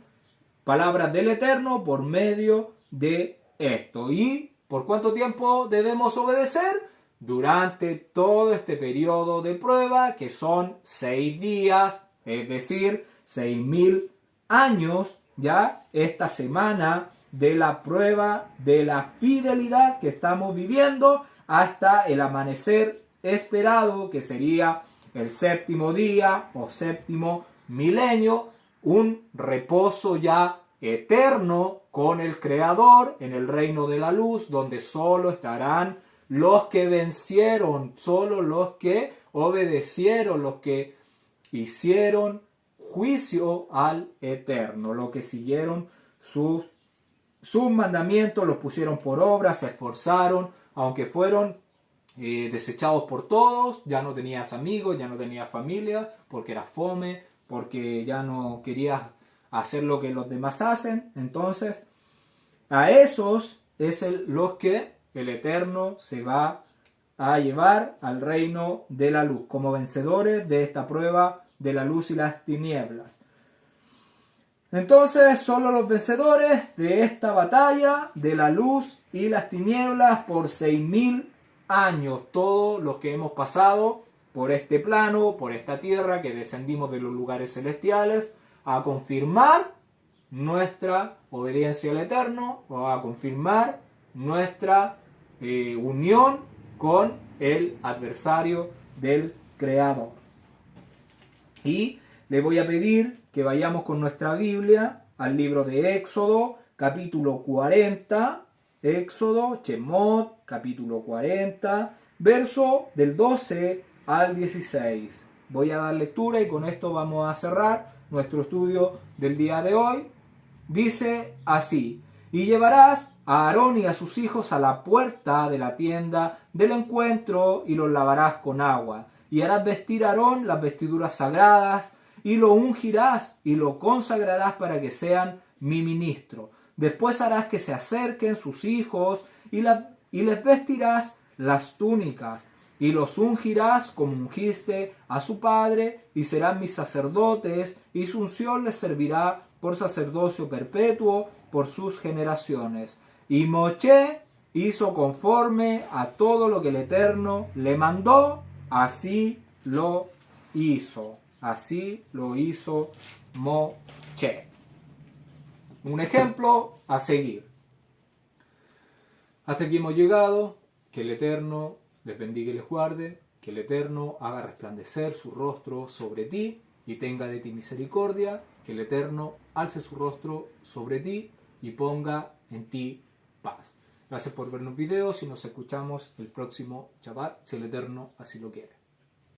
palabras del Eterno por medio de esto. ¿Y por cuánto tiempo debemos obedecer? Durante todo este periodo de prueba, que son 6 días, es decir, 6.000 años, ya esta semana de la prueba de la fidelidad que estamos viviendo hasta el amanecer esperado, que sería el 7º día o 7º milenio, un reposo ya eterno con el Creador en el reino de la luz, donde solo estarán los que vencieron, solo los que obedecieron, los que hicieron juicio al Eterno, los que siguieron sus mandamientos, los pusieron por obra, se esforzaron, aunque fueron desechados por todos. Ya no tenías amigos, ya no tenías familia, porque eras fome, porque ya no querías hacer lo que los demás hacen. Entonces, a esos es los que el Eterno se va a llevar al reino de la luz, como vencedores de esta prueba de la luz y las tinieblas. Entonces, solo los vencedores de esta batalla de la luz y las tinieblas por 6.000 años, todos los que hemos pasado por este plano, por esta tierra, que descendimos de los lugares celestiales, a confirmar nuestra obediencia al Eterno, o a confirmar nuestra unión con el adversario del Creador. Y le voy a pedir que vayamos con nuestra Biblia al libro de Éxodo, capítulo 40, Éxodo, Shemot, capítulo 40, verso del 12 al 16. Voy a dar lectura y con esto vamos a cerrar nuestro estudio del día de hoy. Dice así: y llevarás a Aarón y a sus hijos a la puerta de la tienda del encuentro y los lavarás con agua. Y harás vestir a Aarón las vestiduras sagradas y lo ungirás y lo consagrarás para que sean mi ministro. Después harás que se acerquen sus hijos y les vestirás las túnicas y los ungirás como ungiste a su padre y serán mis sacerdotes y su unción les servirá por sacerdocio perpetuo por sus generaciones. Y Moshe hizo conforme a todo lo que el Eterno le mandó, así lo hizo. Así lo hizo Moshe. Un ejemplo a seguir. Hasta aquí hemos llegado. Que el Eterno les bendiga y les guarde. Que el Eterno haga resplandecer su rostro sobre ti y tenga de ti misericordia. Que el Eterno alce su rostro sobre ti y ponga en ti paz. Gracias por ver los videos y nos escuchamos el próximo Shabbat, si el Eterno así lo quiere.